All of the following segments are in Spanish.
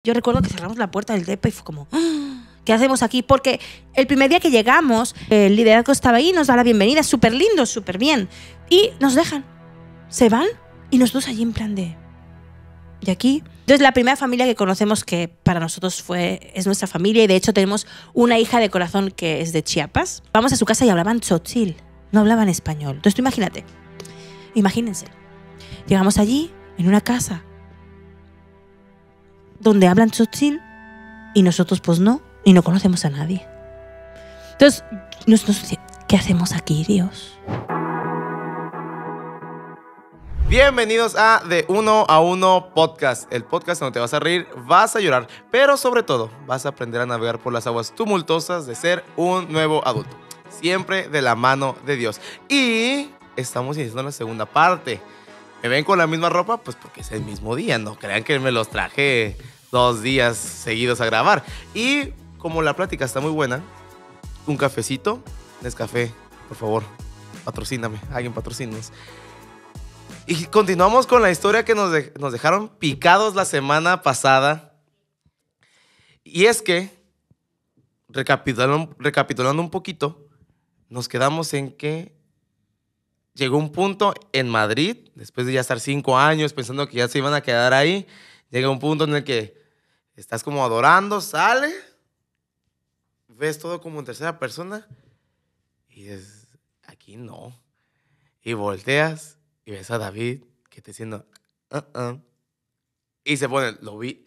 Yo recuerdo que cerramos la puerta del depa y fue como, ¿qué hacemos aquí? Porque el primer día que llegamos, el liderazgo estaba ahí, nos da la bienvenida, súper lindo, súper bien. Y nos dejan, se van y nosotros allí en plan de aquí. Entonces la primera familia que conocemos que para nosotros es nuestra familia, y de hecho tenemos una hija de corazón que es de Chiapas. Vamos a su casa y hablaban tzotzil, no hablaban español. Entonces tú imagínense, llegamos allí en una casa donde hablan tzotzil y nosotros pues no, y no conocemos a nadie. Entonces nosotros, ¿qué hacemos aquí, Dios? Bienvenidos a De Uno a Uno Podcast, el podcast donde te vas a reír, vas a llorar, pero sobre todo vas a aprender a navegar por las aguas tumultuosas de ser un nuevo adulto, siempre de la mano de Dios. Y estamos iniciando la segunda parte. ¿Me ven con la misma ropa? Pues porque es el mismo día, no crean que me los traje 2 días seguidos a grabar. Y como la plática está muy buena, un cafecito, Nescafé, por favor, patrocíname, alguien patrocínanos. Y continuamos con la historia que nos dejaron picados la semana pasada. Y es que, recapitulando un poquito, nos quedamos en que llegó un punto en Madrid, después de ya estar 5 años pensando que ya se iban a quedar ahí, llega un punto en el que estás como adorando, sale, ves todo como en tercera persona y dices, aquí no. Y volteas y ves a David que te diciendo, y se pone, lo vi,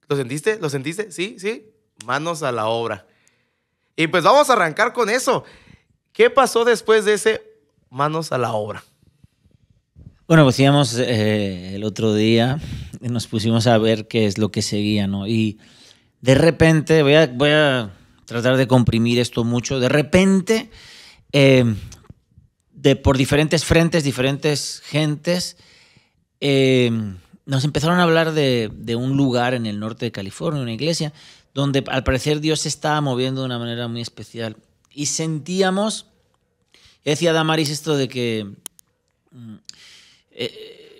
¿lo sentiste? ¿Lo sentiste? Sí, sí, manos a la obra. Y pues vamos a arrancar con eso. ¿Qué pasó después de ese manos a la obra? Bueno, pues íbamos el otro día, nos pusimos a ver qué es lo que seguía, ¿no? Y de repente, voy a tratar de comprimir esto mucho, de repente, por diferentes frentes, diferentes gentes, nos empezaron a hablar de un lugar en el norte de California, una iglesia, donde al parecer Dios se estaba moviendo de una manera muy especial. Y sentíamos, decía Damaris esto de que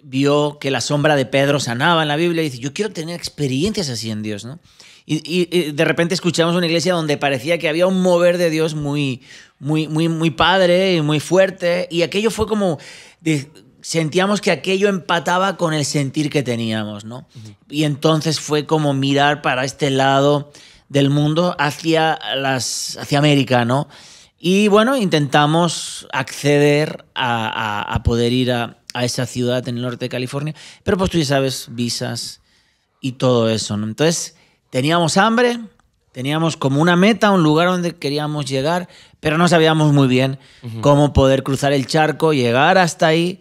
vio que la sombra de Pedro sanaba en la Biblia y dice, yo quiero tener experiencias así en Dios, ¿no? Y de repente escuchamos una iglesia donde parecía que había un mover de Dios muy padre y muy fuerte, y aquello fue como, sentíamos que aquello empataba con el sentir que teníamos, ¿no? Uh-huh. Y entonces fue como mirar para este lado del mundo hacia América, ¿no? Y bueno, intentamos acceder a poder ir a esa ciudad en el norte de California, pero pues tú ya sabes, visas y todo eso, ¿no? Entonces teníamos hambre, teníamos como una meta, un lugar donde queríamos llegar, pero no sabíamos muy bien cómo poder cruzar el charco, llegar hasta ahí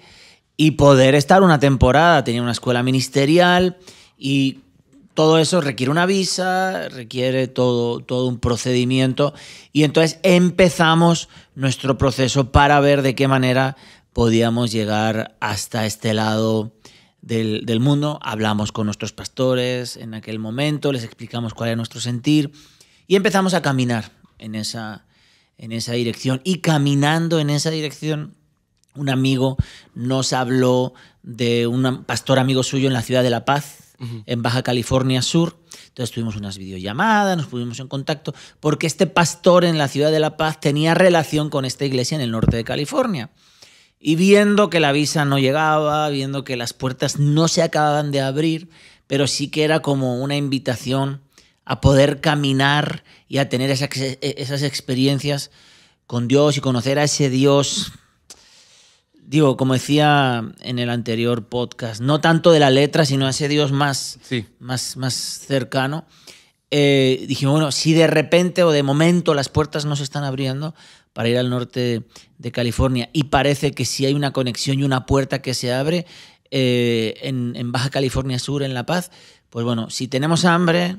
y poder estar una temporada. Tenía una escuela ministerial y todo eso requiere una visa, requiere todo un procedimiento, y entonces empezamos nuestro proceso para ver de qué manera podíamos llegar hasta este lado del mundo. Hablamos con nuestros pastores en aquel momento, les explicamos cuál era nuestro sentir y empezamos a caminar en esa dirección. Y caminando en esa dirección, un amigo nos habló de un pastor amigo suyo en la ciudad de La Paz, en Baja California Sur. Entonces tuvimos unas videollamadas, nos pusimos en contacto, porque este pastor en la ciudad de La Paz tenía relación con esta iglesia en el norte de California. Y viendo que la visa no llegaba, viendo que las puertas no se acababan de abrir, pero sí que era como una invitación a poder caminar y a tener esas experiencias con Dios y conocer a ese Dios. Digo, como decía en el anterior podcast, no tanto de la letra, sino a ese Dios más cercano. Dijimos, bueno, si de repente o de momento las puertas no se están abriendo para ir al norte de California, y parece que sí hay una conexión y una puerta que se abre en Baja California Sur, en La Paz, pues bueno, si tenemos hambre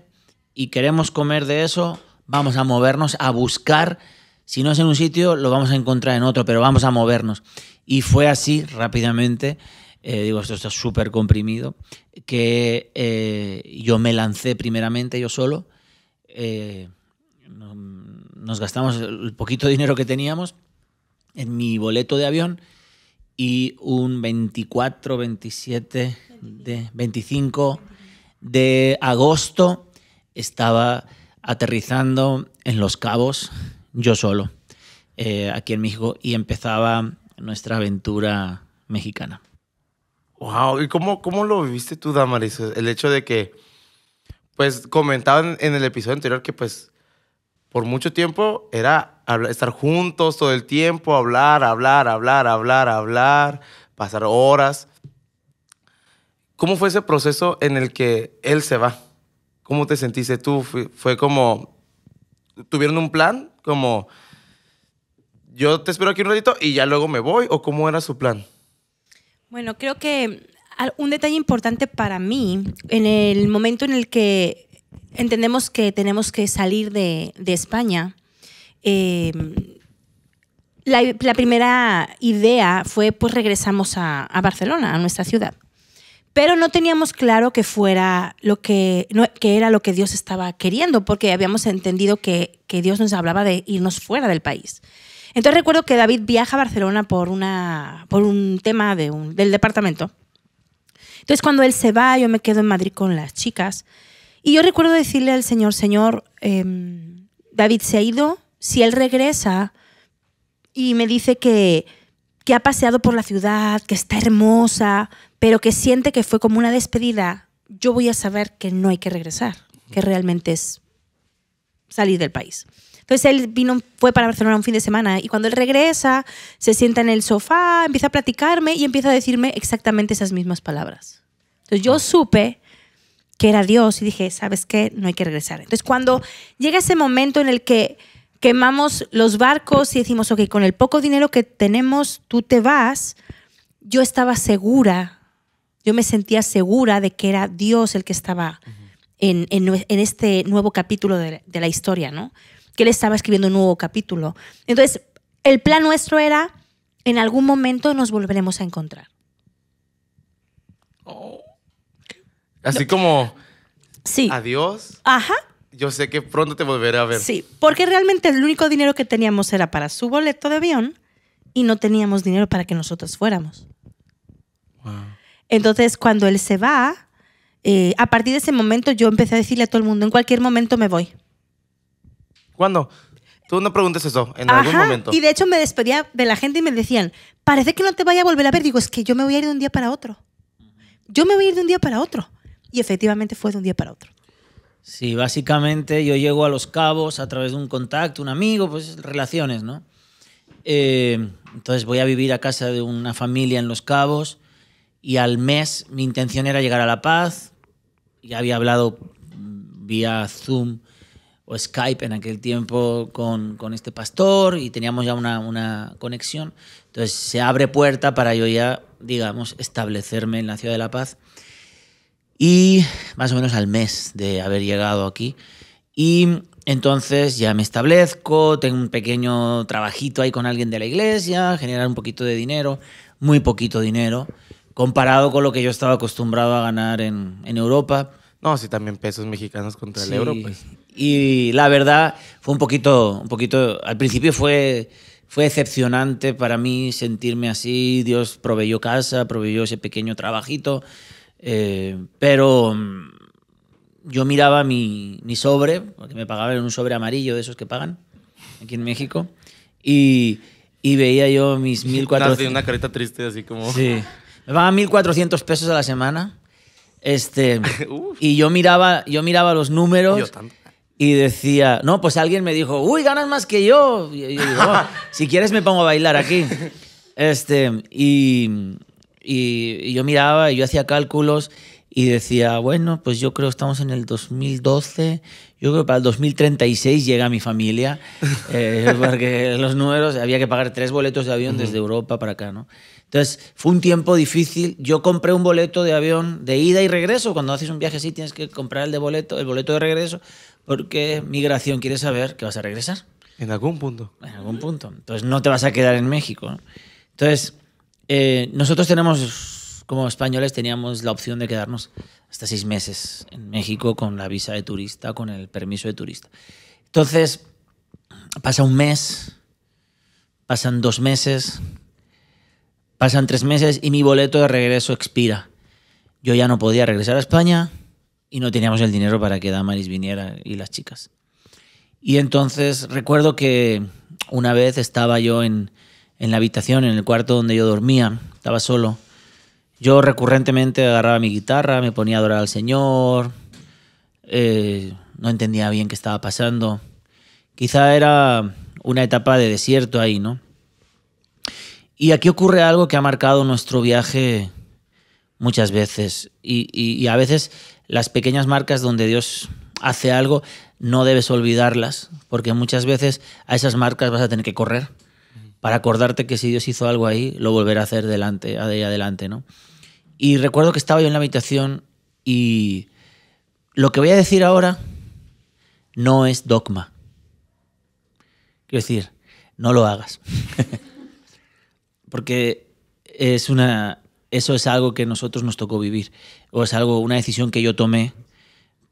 y queremos comer de eso, vamos a movernos a buscar. Si no es en un sitio, lo vamos a encontrar en otro, pero vamos a movernos. Y fue así rápidamente, esto está súper comprimido, que yo me lancé primeramente yo solo. Nos gastamos el poquito dinero que teníamos en mi boleto de avión y un 25 de agosto estaba aterrizando en Los Cabos, yo solo, aquí en México, y empezaba nuestra aventura mexicana. Wow, ¿y cómo lo viviste tú, Damaris? El hecho de que, pues, comentaban en el episodio anterior que, pues, por mucho tiempo era estar juntos todo el tiempo, hablar, pasar horas. ¿Cómo fue ese proceso en el que él se va? ¿Cómo te sentiste tú? ¿Fue como, tuvieron un plan? Como, yo te espero aquí un ratito y ya luego me voy, ¿o cómo era su plan? Bueno, creo que un detalle importante para mí, en el momento en el que entendemos que tenemos que salir de España, la primera idea fue, pues regresamos a Barcelona, a nuestra ciudad. Pero no teníamos claro que fuera que era lo que Dios estaba queriendo, porque habíamos entendido que Dios nos hablaba de irnos fuera del país. Entonces recuerdo que David viaja a Barcelona por un tema del departamento. Entonces cuando él se va, yo me quedo en Madrid con las chicas. Y yo recuerdo decirle al Señor, David se ha ido, si él regresa y me dice que ha paseado por la ciudad, que está hermosa, pero que siente que fue como una despedida, yo voy a saber que no hay que regresar, que realmente es salir del país. Entonces él fue para Barcelona un fin de semana y cuando él regresa, se sienta en el sofá, empieza a platicarme y empieza a decirme exactamente esas mismas palabras. Entonces yo supe que era Dios y dije, ¿sabes qué? No hay que regresar. Entonces cuando llega ese momento en el que quemamos los barcos y decimos, ok, con el poco dinero que tenemos, tú te vas, yo estaba segura, yo me sentía segura de que era Dios el que estaba en este nuevo capítulo de la historia, ¿no? Que él estaba escribiendo un nuevo capítulo. Entonces, el plan nuestro era, en algún momento nos volveremos a encontrar. Oh. Así como, sí. Adiós. Ajá. Yo sé que pronto te volveré a ver. Sí, porque realmente el único dinero que teníamos era para su boleto de avión y no teníamos dinero para que nosotros fuéramos. Wow. Entonces, cuando él se va, a partir de ese momento yo empecé a decirle a todo el mundo, en cualquier momento me voy. ¿Cuándo? Tú no preguntes eso, en algún momento. Y de hecho me despedía de la gente y me decían, parece que no te vaya a volver a ver. Digo, es que yo me voy a ir de un día para otro. Yo me voy a ir de un día para otro. Y efectivamente fue de un día para otro. Sí, básicamente yo llego a Los Cabos a través de un contacto, un amigo, pues relaciones, ¿no? Entonces voy a vivir a casa de una familia en Los Cabos y al mes mi intención era llegar a La Paz. Ya había hablado vía Zoom o Skype en aquel tiempo con este pastor y teníamos ya una conexión. Entonces se abre puerta para yo ya, digamos, establecerme en la ciudad de La Paz. Y más o menos al mes de haber llegado aquí. Y entonces ya me establezco, tengo un pequeño trabajito ahí con alguien de la iglesia, generar un poquito de dinero, muy poquito dinero, comparado con lo que yo estaba acostumbrado a ganar en Europa. No, sí, también pesos mexicanos contra el euro, pues. Y la verdad fue un poquito, al principio fue decepcionante para mí sentirme así. Dios proveyó casa, proveyó ese pequeño trabajito. Pero yo miraba mi sobre, porque me pagaban en un sobre amarillo de esos que pagan aquí en México, y veía yo mis 1.400... Una carita triste, así como... Sí, me pagaban 1.400 pesos a la semana, y yo miraba los números y decía, no, pues alguien me dijo, uy, ganas más que yo. Y yo digo, oh, si quieres me pongo a bailar aquí. Y yo miraba y yo hacía cálculos y decía, bueno, pues yo creo que estamos en el 2012, yo creo que para el 2036 llega mi familia, porque los números, había que pagar 3 boletos de avión desde Europa para acá, ¿no? Entonces, fue un tiempo difícil. Yo compré un boleto de avión de ida y regreso. Cuando haces un viaje así tienes que comprar el boleto de regreso, porque migración quiere saber que vas a regresar. En algún punto. En algún punto. Entonces, no te vas a quedar en México, ¿no? Entonces... nosotros como españoles teníamos la opción de quedarnos hasta 6 meses en México con la visa de turista, con el permiso de turista. Entonces, pasa un mes, pasan 2 meses, pasan 3 meses y mi boleto de regreso expira. Yo ya no podía regresar a España y no teníamos el dinero para que Damaris viniera y las chicas. Y entonces recuerdo que una vez estaba yo en la habitación, en el cuarto donde yo dormía, estaba solo. Yo recurrentemente agarraba mi guitarra, me ponía a adorar al Señor, no entendía bien qué estaba pasando. Quizá era una etapa de desierto ahí, ¿no? Y aquí ocurre algo que ha marcado nuestro viaje muchas veces. Y a veces las pequeñas marcas donde Dios hace algo, no debes olvidarlas, porque muchas veces a esas marcas vas a tener que correr para acordarte que si Dios hizo algo ahí, lo volverá a hacer de ahí adelante, ¿no? Y recuerdo que estaba yo en la habitación y lo que voy a decir ahora no es dogma. Quiero decir, no lo hagas. Porque eso es algo que a nosotros nos tocó vivir, o es una decisión que yo tomé,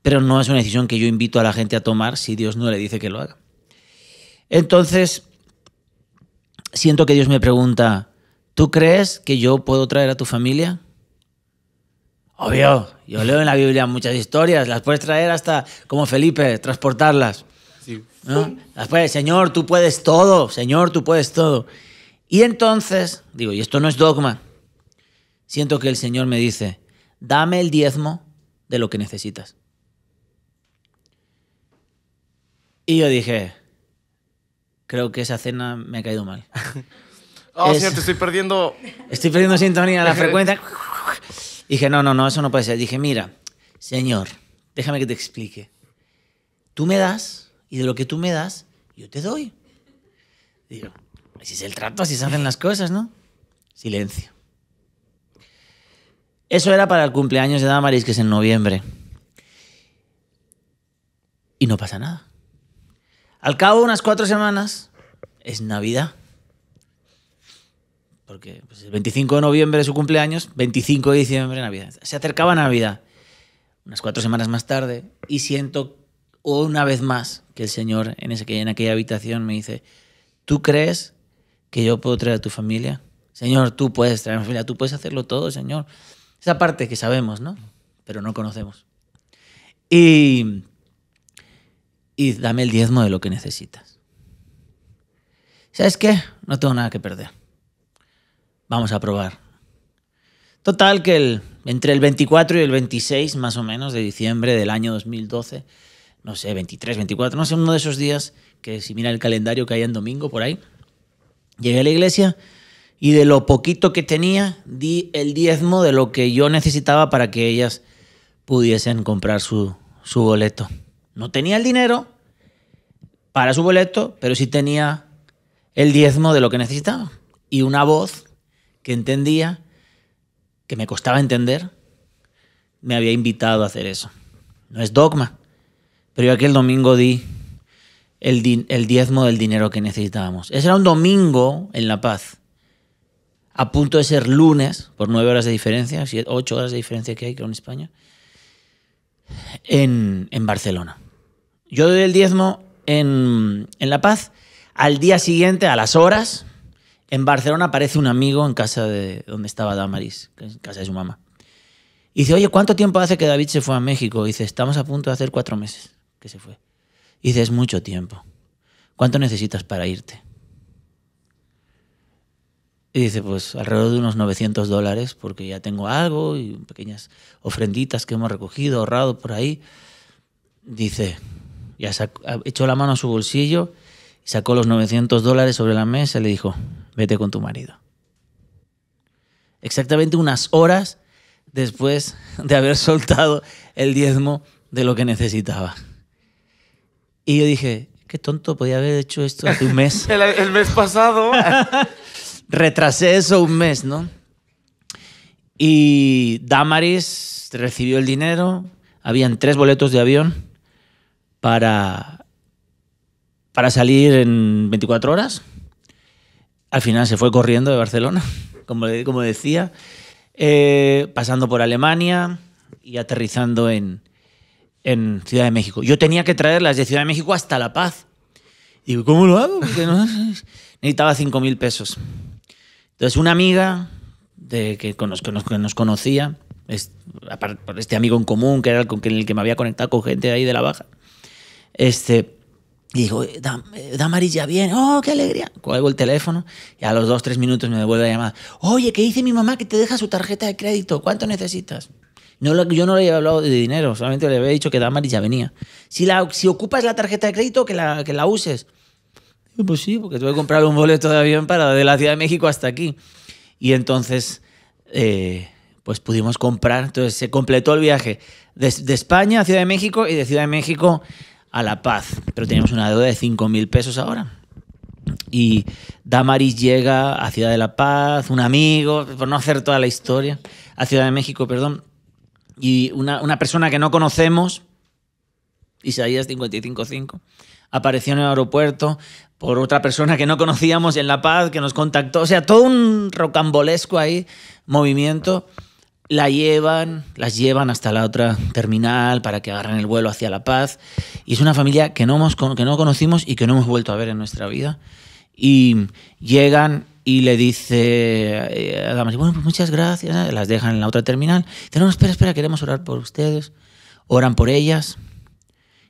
pero no es una decisión que yo invito a la gente a tomar si Dios no le dice que lo haga. Entonces, siento que Dios me pregunta, ¿tú crees que yo puedo traer a tu familia? Obvio, yo leo en la Biblia muchas historias, las puedes traer hasta como Felipe, transportarlas. Sí. ¿No? Después, Señor, tú puedes todo, Señor, tú puedes todo. Y entonces, digo, y esto no es dogma, siento que el Señor me dice, dame el diezmo de lo que necesitas. Y yo dije, creo que esa cena me ha caído mal. Señor, te estoy perdiendo. Estoy perdiendo sintonía, la frecuencia. Dije, no, eso no puede ser. Dije, mira, Señor, déjame que te explique. Tú me das, y de lo que tú me das, yo te doy. Digo, así es el trato, así se hacen las cosas, ¿no? Silencio. Eso era para el cumpleaños de Damaris, que es en noviembre. Y no pasa nada. Al cabo de unas 4 semanas, es Navidad. Porque pues, el 25 de noviembre es su cumpleaños, 25 de diciembre, Navidad. Se acercaba Navidad. Unas 4 semanas más tarde, y siento una vez más que el Señor en aquella habitación me dice, ¿tú crees que yo puedo traer a tu familia? Señor, tú puedes traer a mi familia, tú puedes hacerlo todo, Señor. Esa parte que sabemos, ¿no? Pero no conocemos. Y dame el diezmo de lo que necesitas. ¿Sabes qué? No tengo nada que perder. Vamos a probar. Total que entre el 24 y el 26, más o menos, de diciembre del año 2012, no sé, 23, 24, no sé, uno de esos días que si mira el calendario caía en domingo por ahí, llegué a la iglesia y de lo poquito que tenía, di el diezmo de lo que yo necesitaba para que ellas pudiesen comprar su boleto. No tenía el dinero para su boleto, pero sí tenía el diezmo de lo que necesitaba. Y una voz que entendía, que me costaba entender, me había invitado a hacer eso. No es dogma, pero yo aquel domingo di el diezmo del dinero que necesitábamos. Ese era un domingo en La Paz, a punto de ser lunes, por 9 horas de diferencia, 8 horas de diferencia que hay con España, en Barcelona. Yo doy el diezmo en La Paz. Al día siguiente, a las horas, en Barcelona aparece un amigo en casa de donde estaba Damaris, en casa de su mamá. Y dice, oye, ¿cuánto tiempo hace que David se fue a México? Y dice, estamos a punto de hacer 4 meses que se fue. Y dice, es mucho tiempo. ¿Cuánto necesitas para irte? Y dice, pues alrededor de unos $900, porque ya tengo algo y pequeñas ofrenditas que hemos recogido, ahorrado por ahí. Dice, ya echó la mano a su bolsillo, sacó los $900 sobre la mesa y le dijo, vete con tu marido. Exactamente unas horas después de haber soltado el diezmo de lo que necesitaba. Y yo dije, qué tonto, podía haber hecho esto hace un mes. el mes pasado. Retrasé eso un mes, ¿no? Y Damaris recibió el dinero, habían 3 boletos de avión para salir en 24 horas. Al final se fue corriendo de Barcelona, como decía, pasando por Alemania y aterrizando en Ciudad de México. Yo tenía que traerlas de Ciudad de México hasta La Paz. Digo, ¿cómo lo hago? Porque necesitaba 5.000 pesos. Entonces una amiga que nos conocía por este amigo en común, que era con el que me había conectado con gente de ahí de la Baja. Y digo, Damaris ya viene. ¡Oh, qué alegría! Cuelgo el teléfono y a los 2-3 minutos me devuelve la llamada. Oye, ¿qué dice mi mamá que te deja su tarjeta de crédito? ¿Cuánto necesitas? Yo no le había hablado de dinero, solamente le había dicho que Damaris ya venía. Si ocupas la tarjeta de crédito, que la uses. Y pues sí, porque tuve que comprar un boleto de avión de la Ciudad de México hasta aquí. Y entonces, pues pudimos comprar. Entonces se completó el viaje de España a Ciudad de México y de Ciudad de México a La Paz. Pero teníamos una deuda de 5.000 pesos ahora. Y Damaris llega a Ciudad de La Paz, un amigo, por no hacer toda la historia, a Ciudad de México, perdón. Y una persona que no conocemos, Isaías 55.5, apareció en el aeropuerto por otra persona que no conocíamos en La Paz, que nos contactó. O sea, todo un rocambolesco ahí, movimiento. Las llevan hasta la otra terminal para que agarren el vuelo hacia La Paz. Y es una familia que no conocimos y que no hemos vuelto a ver en nuestra vida. Y llegan y le dice a Damaris, bueno, pues muchas gracias. Las dejan en la otra terminal. Dice, no, espera, queremos orar por ustedes. Oran por ellas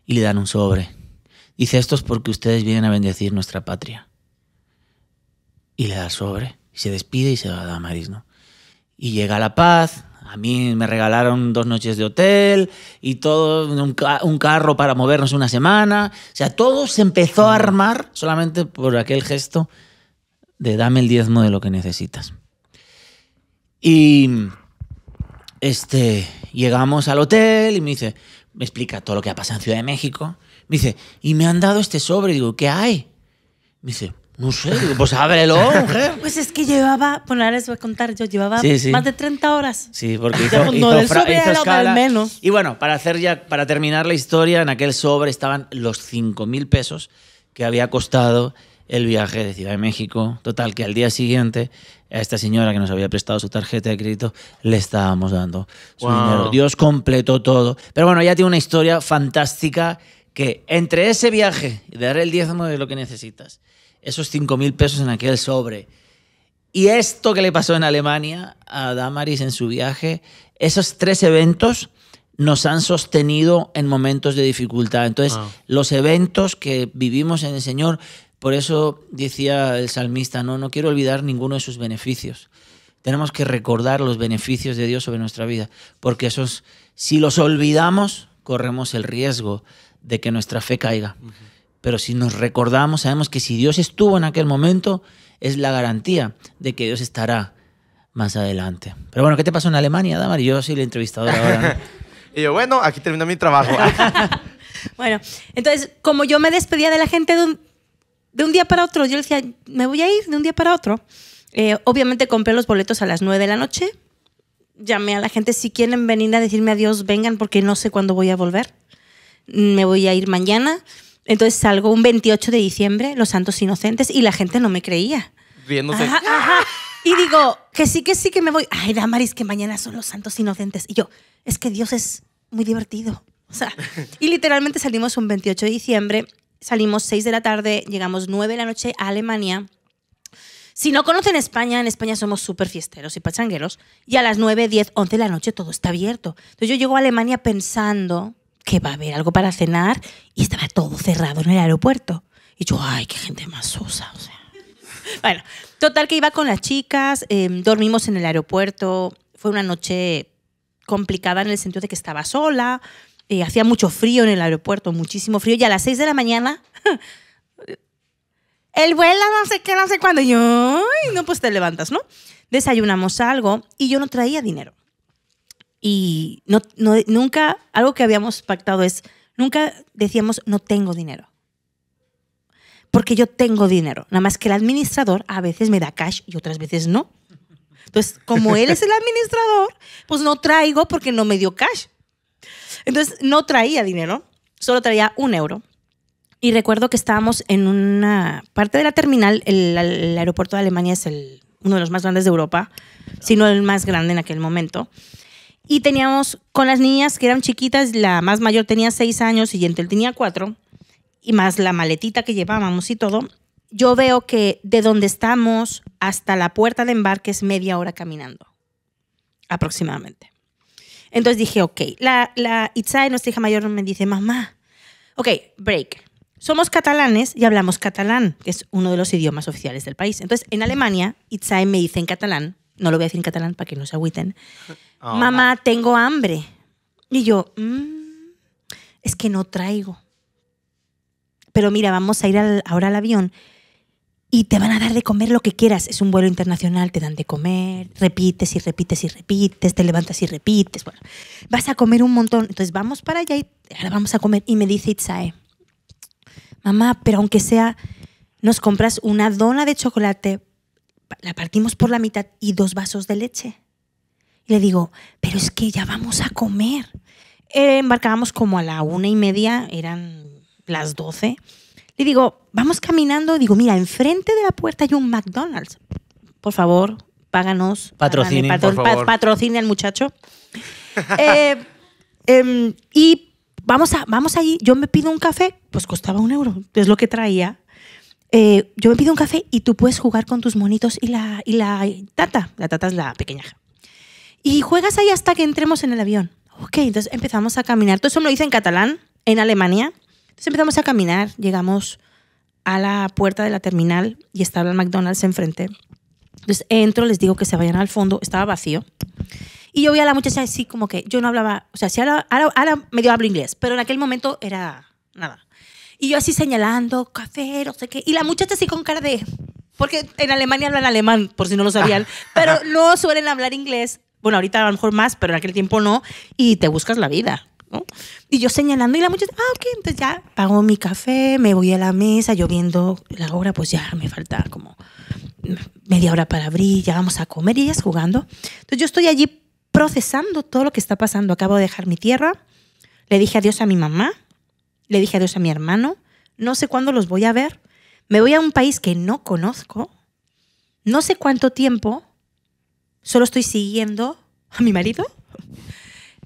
y le dan un sobre. Dice, esto es porque ustedes vienen a bendecir nuestra patria. Y le da el sobre. Y se despide y se va a Damaris, ¿no? Y llega a La Paz. A mí me regalaron 2 noches de hotel y todo, un carro para movernos una semana. O sea, todo se empezó a armar solamente por aquel gesto de dame el diezmo de lo que necesitas. Y llegamos al hotel y me explica todo lo que ha pasado en Ciudad de México. Me dice, y me han dado este sobre. Digo, ¿qué hay? Me dice, no sé. Digo, pues ábrelo, mujer. Pues es que llevaba, bueno, ahora les voy a contar, yo llevaba más de 30 horas. Sí, porque hizo escala. Menos. Y bueno, para terminar la historia, en aquel sobre estaban los 5.000 pesos que había costado el viaje de Ciudad de México. Total, que al día siguiente a esta señora que nos había prestado su tarjeta de crédito le estábamos dando su dinero. Dios completó todo. Pero bueno, ya tiene una historia fantástica que entre ese viaje y dar el diezmo de lo que necesitas, esos 5.000 pesos en aquel sobre y esto que le pasó en Alemania a Damaris en su viaje, esos 3 eventos nos han sostenido en momentos de dificultad. Entonces, los eventos que vivimos en el Señor, por eso decía el salmista, no quiero olvidar ninguno de sus beneficios. Tenemos que recordar los beneficios de Dios sobre nuestra vida, porque esos, si los olvidamos, corremos el riesgo de que nuestra fe caiga. Pero si nos recordamos, sabemos que si Dios estuvo en aquel momento, es la garantía de que Dios estará más adelante. Pero bueno, ¿qué te pasó en Alemania, Damaris? Yo soy el entrevistador ahora, ¿no? Y yo, bueno, aquí termina mi trabajo. Bueno, entonces, como yo me despedía de la gente de un día para otro, yo decía, me voy a ir de un día para otro. Obviamente compré los boletos a las 9 de la noche. Llamé a la gente, si quieren venir a decirme adiós, vengan, porque no sé cuándo voy a volver. Me voy a ir mañana. Entonces salgo un 28 de diciembre, Los Santos Inocentes, y la gente no me creía. Riéndose. Ajá. Y digo, que sí, que me voy. Ay, Damaris, que mañana son Los Santos Inocentes. Y yo, es que Dios es muy divertido. O sea, y literalmente salimos un 28 de diciembre, salimos 6 de la tarde, llegamos 9 de la noche a Alemania. Si no conocen España, en España somos súper fiesteros y pachangueros, y a las 9, 10, 11 de la noche todo está abierto. Entonces yo llego a Alemania pensando que va a haber algo para cenar y estaba todo cerrado en el aeropuerto. Y yo, ay, qué gente más sosa, o sea. Bueno, total que iba con las chicas, dormimos en el aeropuerto, fue una noche complicada en el sentido de que estaba sola, hacía mucho frío en el aeropuerto, muchísimo frío, y a las 6 de la mañana, el vuelo no sé qué, no sé cuándo, y yo, ay, no, pues te levantas, ¿no? Desayunamos algo y yo no traía dinero. Y nunca, algo que habíamos pactado es, nunca decíamos no tengo dinero. Porque yo tengo dinero. Nada más que el administrador a veces me da cash y otras veces no. Entonces, como él es el administrador, pues no traigo porque no me dio cash. Entonces, no traía dinero, solo traía 1 euro. Y recuerdo que estábamos en una parte de la terminal, el aeropuerto de Alemania es uno de los más grandes de Europa, si no el más grande en aquel momento. Y teníamos con las niñas que eran chiquitas, la más mayor tenía 6 años y Yentel tenía 4, y más la maletita que llevábamos y todo. Yo veo que de donde estamos hasta la puerta de embarque es media hora caminando, aproximadamente. Entonces dije, ok. La Itzae, nuestra hija mayor, me dice, mamá, ok, break. Somos catalanes y hablamos catalán, que es uno de los idiomas oficiales del país. Entonces, en Alemania, Itzae me dice en catalán, no lo voy a decir en catalán para que no se agüiten, mamá, tengo hambre. Y yo, es que no traigo. Pero mira, vamos a ir ahora al avión y te van a dar de comer lo que quieras. Es un vuelo internacional, te dan de comer, repites y repites y repites, te levantas y repites. Bueno, vas a comer un montón. Entonces vamos para allá y ahora vamos a comer. Y me dice Itzae, mamá, pero aunque sea, nos compras una dona de chocolate, la partimos por la mitad y 2 vasos de leche. Y le digo, pero es que ya vamos a comer. Embarcábamos como a la 1:30, eran las 12. Le digo, vamos caminando. Digo, mira, enfrente de la puerta hay un McDonald's. Por favor, páganos. Patrocinen, por favor. Patrocine al muchacho. Y vamos allí. Yo me pido un café, pues costaba €1. Es lo que traía. Yo me pido un café y tú puedes jugar con tus monitos y la tata. La tata es la pequeña. Y juegas ahí hasta que entremos en el avión. Ok, entonces empezamos a caminar. Todo eso me lo hice en catalán, en Alemania. Entonces empezamos a caminar, llegamos a la puerta de la terminal y estaba el McDonald's enfrente. Entonces entro, les digo que se vayan al fondo, estaba vacío. Y yo vi a la muchacha así como que yo no hablaba, o sea, sí, ahora medio hablo inglés, pero en aquel momento era nada. Y yo así señalando, café, no sé qué. Y la muchacha así con cara de... Porque en Alemania hablan alemán, por si no lo sabían, pero no suelen hablar inglés. Bueno, ahorita a lo mejor más, pero en aquel tiempo no. Y te buscas la vida, ¿no? Y yo señalando y la muchacha, ok, entonces ya pago mi café, me voy a la mesa, yo viendo la hora, pues ya me falta como media hora para abrir, ya vamos a comer y ellas jugando. Entonces yo estoy allí procesando todo lo que está pasando. Acabo de dejar mi tierra, le dije adiós a mi mamá, le dije adiós a mi hermano, no sé cuándo los voy a ver, me voy a un país que no conozco, no sé cuánto tiempo, solo estoy siguiendo a mi marido,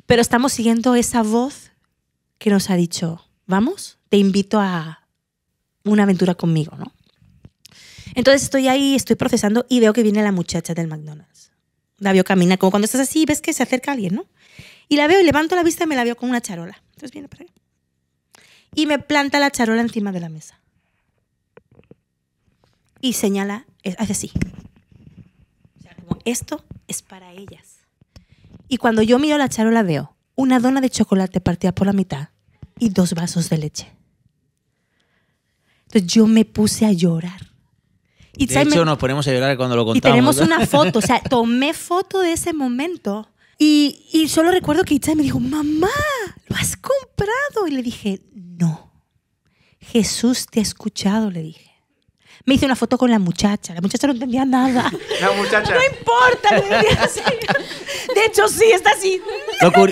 pero estamos siguiendo esa voz que nos ha dicho, vamos, te invito a una aventura conmigo, ¿no? Entonces estoy ahí, estoy procesando y veo que viene la muchacha del McDonald's. La veo caminar, como cuando estás así y ves que se acerca alguien, ¿no? Y la veo y levanto la vista y me la veo con una charola. Entonces viene para ahí. Y me planta la charola encima de la mesa. Y señala, hace así. O sea, como esto es para ellas. Y cuando yo miro la charola veo una dona de chocolate partida por la mitad y 2 vasos de leche. Entonces yo me puse a llorar. Y de hecho, nos ponemos a llorar cuando lo contamos. Y tenemos una foto, o sea, tomé foto de ese momento y solo recuerdo que Itzae me dijo, mamá, ¿lo has comprado? Y le dije, no, Jesús te ha escuchado, le dije. Me hice una foto con la muchacha no entendía nada. La muchacha. No importa, le dije así. De hecho, sí, está así.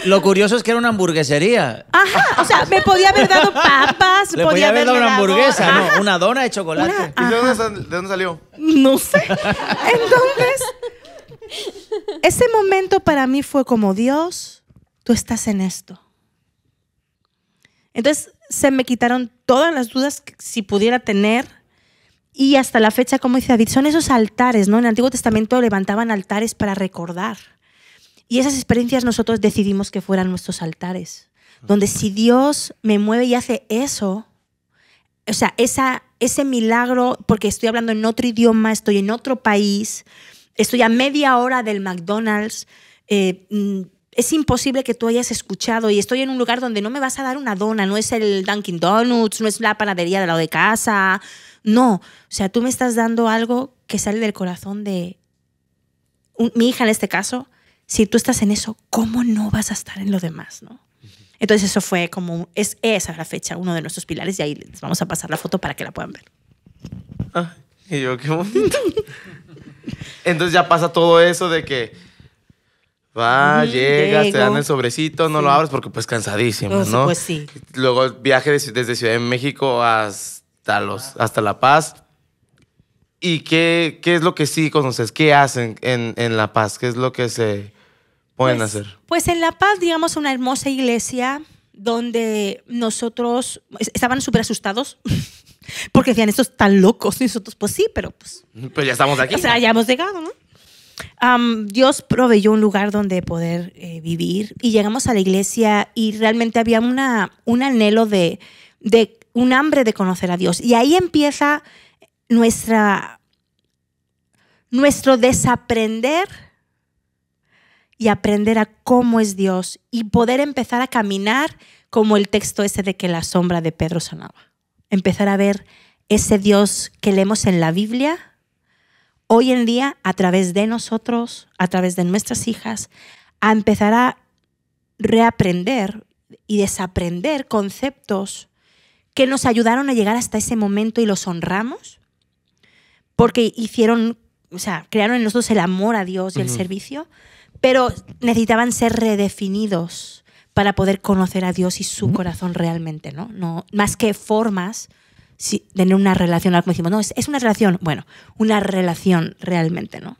Lo curioso es que era una hamburguesería. Ajá, o sea, me podía haber dado papas, Le podía haber dado una haberme hamburguesa, dado- no, una dona de chocolate. ¿Y de dónde salió? No sé. Entonces, ese momento para mí fue como, Dios, tú estás en esto. Entonces, se me quitaron todas las dudas que si pudiera tener. Y hasta la fecha, como dice David, son esos altares, ¿no? En el Antiguo Testamento levantaban altares para recordar. Y esas experiencias nosotros decidimos que fueran nuestros altares. Donde si Dios me mueve y hace eso, o sea, ese milagro, porque estoy hablando en otro idioma, estoy en otro país, estoy a media hora del McDonald's, es imposible que tú hayas escuchado y estoy en un lugar donde no me vas a dar una dona, no es el Dunkin' Donuts, no es la panadería de lado de casa, no. O sea, tú me estás dando algo que sale del corazón de mi hija en este caso. Si tú estás en eso, ¿cómo no vas a estar en lo demás, no? Entonces eso fue como, es esa la fecha, uno de nuestros pilares y ahí les vamos a pasar la foto para que la puedan ver. Ah, y yo, qué bonito. Entonces ya pasa todo eso de que llegas, te dan el sobrecito, no lo abres porque pues cansadísimo, ¿no? Pues sí. Luego viaje desde Ciudad de México hasta La Paz. ¿Y qué es lo que sí conoces? ¿Qué hacen en La Paz? ¿Qué es lo que se pueden hacer? Pues en La Paz, digamos, una hermosa iglesia donde nosotros estaban súper asustados porque decían, estos están locos. Y nosotros, pues sí, pero pues... Pues ya estamos aquí. O sea, ya hemos llegado, ¿no? Dios proveyó un lugar donde poder vivir y llegamos a la iglesia y realmente había un anhelo de un hambre de conocer a Dios. Y ahí empieza nuestro desaprender y aprender a cómo es Dios y poder empezar a caminar como el texto ese de que la sombra de Pedro sanaba. Empezar a ver ese Dios que leemos en la Biblia hoy en día a través de nosotros, a través de nuestras hijas, a empezar a reaprender y desaprender conceptos que nos ayudaron a llegar hasta ese momento y los honramos porque crearon en nosotros el amor a Dios y el servicio, pero necesitaban ser redefinidos para poder conocer a Dios y su corazón realmente, ¿no? No más que formas de tener una relación, como decimos, no, es una relación, bueno, una relación realmente, ¿no?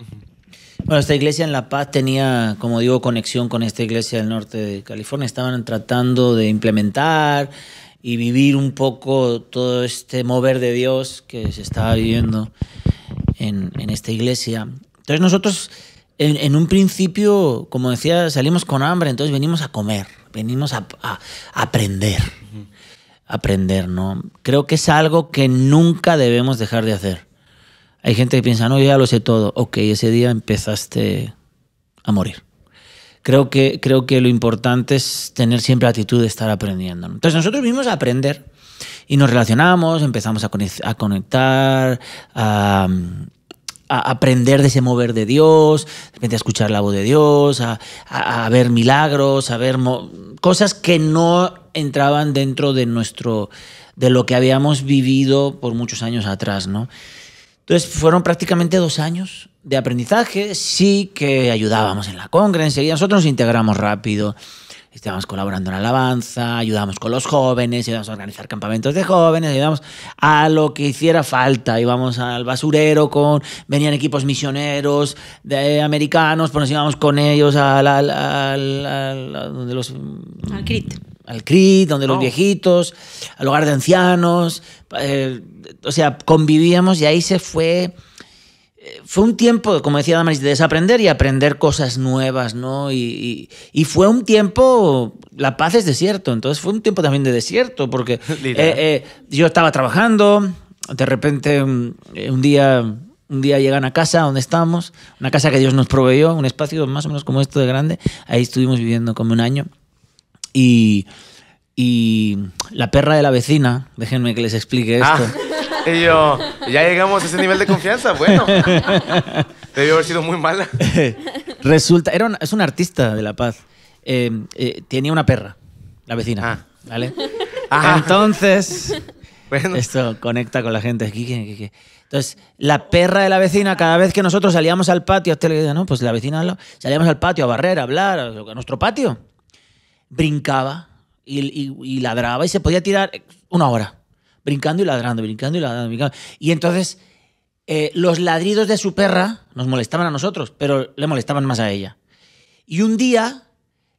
Bueno, esta iglesia en La Paz tenía, como digo, conexión con esta iglesia del norte de California. Estaban tratando de implementar y vivir un poco todo este mover de Dios que se estaba viviendo en esta iglesia. Entonces nosotros, en un principio, como decía, salimos con hambre, entonces venimos a comer, venimos a aprender. Aprender, ¿no? Creo que es algo que nunca debemos dejar de hacer. Hay gente que piensa, no, yo ya lo sé todo. Ok, ese día empezaste a morir. Creo que lo importante es tener siempre la actitud de estar aprendiendo, ¿no? Entonces nosotros vinimos a aprender y nos relacionamos, empezamos a conectar, a aprender de ese mover de Dios, de repente a escuchar la voz de Dios, a ver milagros, a ver cosas que no entraban dentro de lo que habíamos vivido por muchos años atrás, ¿no? Entonces fueron prácticamente 2 años de aprendizaje. Sí que ayudábamos en la congre, enseguida nosotros nos integramos rápido. Estábamos colaborando en la alabanza, ayudábamos con los jóvenes, ayudábamos a organizar campamentos de jóvenes, ayudábamos a lo que hiciera falta. Íbamos al basurero, venían equipos misioneros de americanos, pues nos íbamos con ellos al CRIT, donde los viejitos, al hogar de ancianos. O sea, convivíamos y ahí se fue... Fue un tiempo, como decía Damaris, de desaprender y aprender cosas nuevas, ¿no? Y fue un tiempo... La Paz es desierto, entonces fue un tiempo también de desierto, porque yo estaba trabajando, de repente un día llegan a casa donde estábamos, una casa que Dios nos proveyó, un espacio más o menos como esto de grande, ahí estuvimos viviendo como 1 año, y la perra de la vecina, déjenme que les explique esto. Y yo, ya llegamos a ese nivel de confianza. Bueno, debió haber sido muy mala. Resulta, es un artista de La Paz. Tenía una perra, la vecina, ¿vale? Entonces, bueno, esto conecta con la gente aquí. Entonces, la perra de la vecina, cada vez que nosotros salíamos al patio, usted le decía, no, pues la vecina, salíamos al patio a barrer, a hablar, a nuestro patio, brincaba y ladraba y se podía tirar 1 hora. Brincando y ladrando. Y entonces los ladridos de su perra nos molestaban a nosotros, pero le molestaban más a ella. Y un día,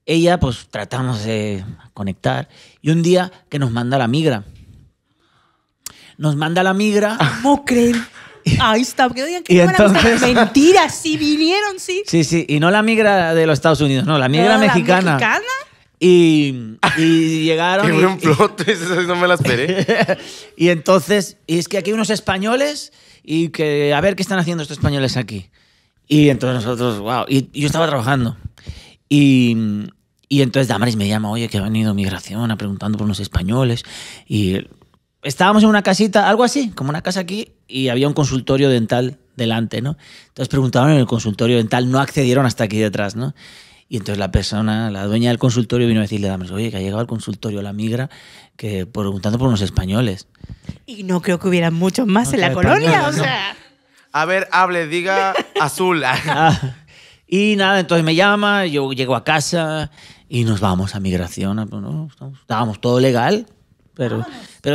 ella, pues tratamos de conectar, y un día que nos manda la migra. ¿Cómo creen? Ahí está, porque digan que y entonces... Mentira, sí vinieron, sí. Sí, y no la migra de los Estados Unidos, no, la migra mexicana. ¿La mexicana? Y llegaron... Qué buen plot, eso no me la esperé. Y entonces, es que aquí hay unos españoles y que a ver qué están haciendo estos españoles aquí. Y entonces nosotros, wow, y yo estaba trabajando. Y entonces Damaris me llama, oye, que ha venido migración, preguntando por unos españoles. Y estábamos en una casita, algo así, como una casa aquí, y había un consultorio dental delante, ¿no? Entonces preguntaban en el consultorio dental, no accedieron hasta aquí detrás, ¿no? Y entonces la dueña del consultorio vino a decirle a Damaris, oye, que ha llegado al consultorio la migra preguntando por unos españoles. Y no creo que hubiera muchos más en la colonia, o sea... A ver, diga azul. Y nada, entonces me llama, yo llego a casa y nos vamos a migración. ¿No? Estábamos todo legal, pero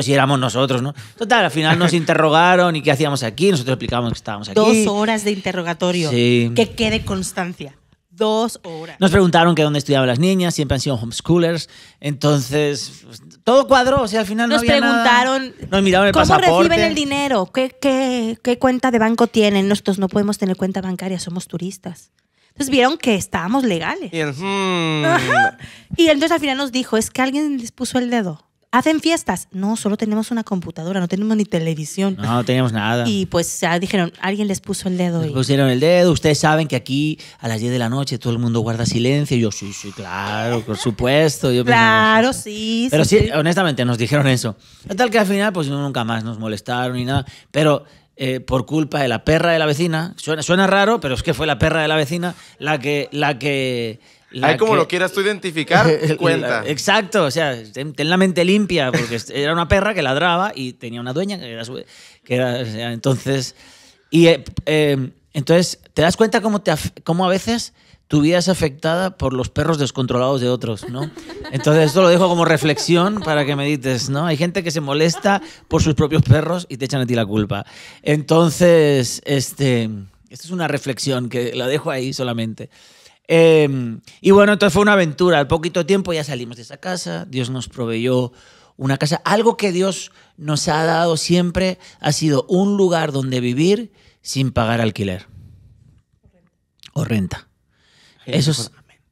si éramos nosotros, ¿no? Total, al final nos interrogaron y qué hacíamos aquí, nosotros explicábamos que estábamos aquí. 2 horas de interrogatorio. Sí. Que quede constancia. 2 horas. Nos preguntaron que dónde estudiaban las niñas, siempre han sido homeschoolers. Entonces, pues, todo cuadró. O sea, al final Nos no había preguntaron nada. Nos miraron el cómo pasaporte. reciben el dinero, qué cuenta de banco tienen. Nosotros no podemos tener cuenta bancaria, somos turistas. Entonces vieron que estábamos legales. Y Y entonces al final nos dijo, es que alguien les puso el dedo. ¿Hacen fiestas? No, solo tenemos una computadora, no tenemos ni televisión. No teníamos nada. Y pues ya dijeron, alguien les puso el dedo. Nos pusieron el dedo. Ustedes saben que aquí a las 10 de la noche todo el mundo guarda silencio. Y yo, sí, claro, por supuesto. Yo Claro, pensaba, sí. Pero sí, honestamente nos dijeron eso. Total que al final pues nunca más nos molestaron ni nada. Pero por culpa de la perra de la vecina, suena raro, pero es que fue la perra de la vecina la que ahí como lo quieras tú identificar, cuenta. Exacto, o sea, ten la mente limpia, porque era una perra que ladraba y tenía una dueña o sea, entonces... entonces, ¿te das cuenta cómo a veces tu vida es afectada por los perros descontrolados de otros, ¿no? Entonces, esto lo dejo como reflexión para que medites, ¿no? Hay gente que se molesta por sus propios perros y te echan a ti la culpa. Entonces, esta es una reflexión que la dejo ahí solamente. Y bueno, entonces fue una aventura. Al poquito tiempo ya salimos de esa casa. Dios nos proveyó una casa. Algo que Dios nos ha dado siempre ha sido un lugar donde vivir sin pagar alquiler o renta. Eso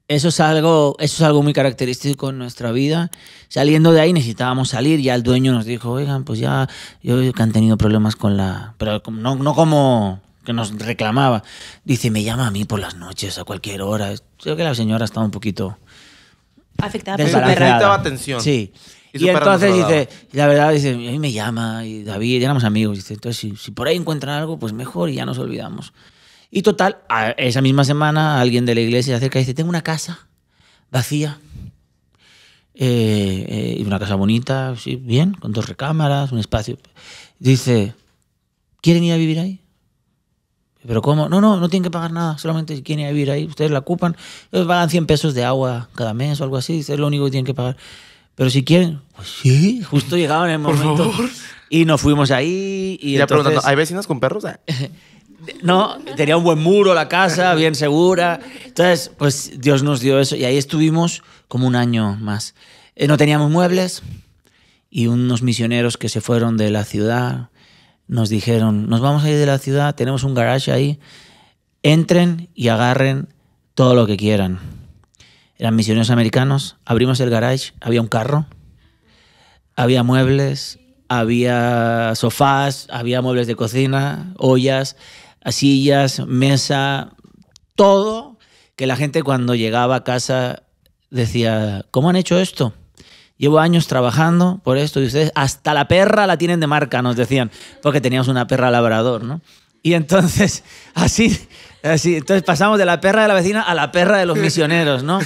es algo muy característico en nuestra vida. Saliendo de ahí necesitábamos salir. Ya el dueño nos dijo, oigan, pues ya yo que han tenido problemas con la... Pero no como que nos reclamaba. Dice, me llama a mí por las noches a cualquier hora. Creo que la señora estaba un poquito afectada por su desbalanceada. perra. Necesitaba atención. Sí. Y su Y perra entonces no se lo dice, la verdad, dice, a mí me llama y David, éramos amigos. Dice, entonces si por ahí encuentran algo, pues mejor y ya nos olvidamos. Y total, esa misma semana alguien de la iglesia se acerca y dice, tengo una casa vacía. Y una casa bonita, sí, bien, con 2 recámaras, un espacio. Dice, ¿quieren ir a vivir ahí? ¿Pero cómo? No tienen que pagar nada, solamente si quieren ir a vivir ahí, ustedes la ocupan, ellos pagan 100 pesos de agua cada mes o algo así, es lo único que tienen que pagar. Pero si quieren, pues sí, justo llegaban en el momento. Por favor. Y nos fuimos ahí. Y ya entonces, preguntando, ¿hay vecinos con perros? no, tenía un buen muro la casa, bien segura. Entonces, pues Dios nos dio eso y ahí estuvimos como un año más. No teníamos muebles y unos misioneros que se fueron de la ciudad nos dijeron, nos vamos a ir de la ciudad, tenemos un garage ahí, entren y agarren todo lo que quieran. Eran misioneros americanos, abrimos el garage, había un carro, había muebles, había sofás, había muebles de cocina, ollas, sillas, mesa, todo que la gente cuando llegaba a casa decía, ¿cómo han hecho esto? Llevo años trabajando por esto y ustedes hasta la perra la tienen de marca, nos decían, porque teníamos una perra labrador, ¿no? Y entonces, así, entonces pasamos de la perra de la vecina a la perra de los misioneros, ¿no?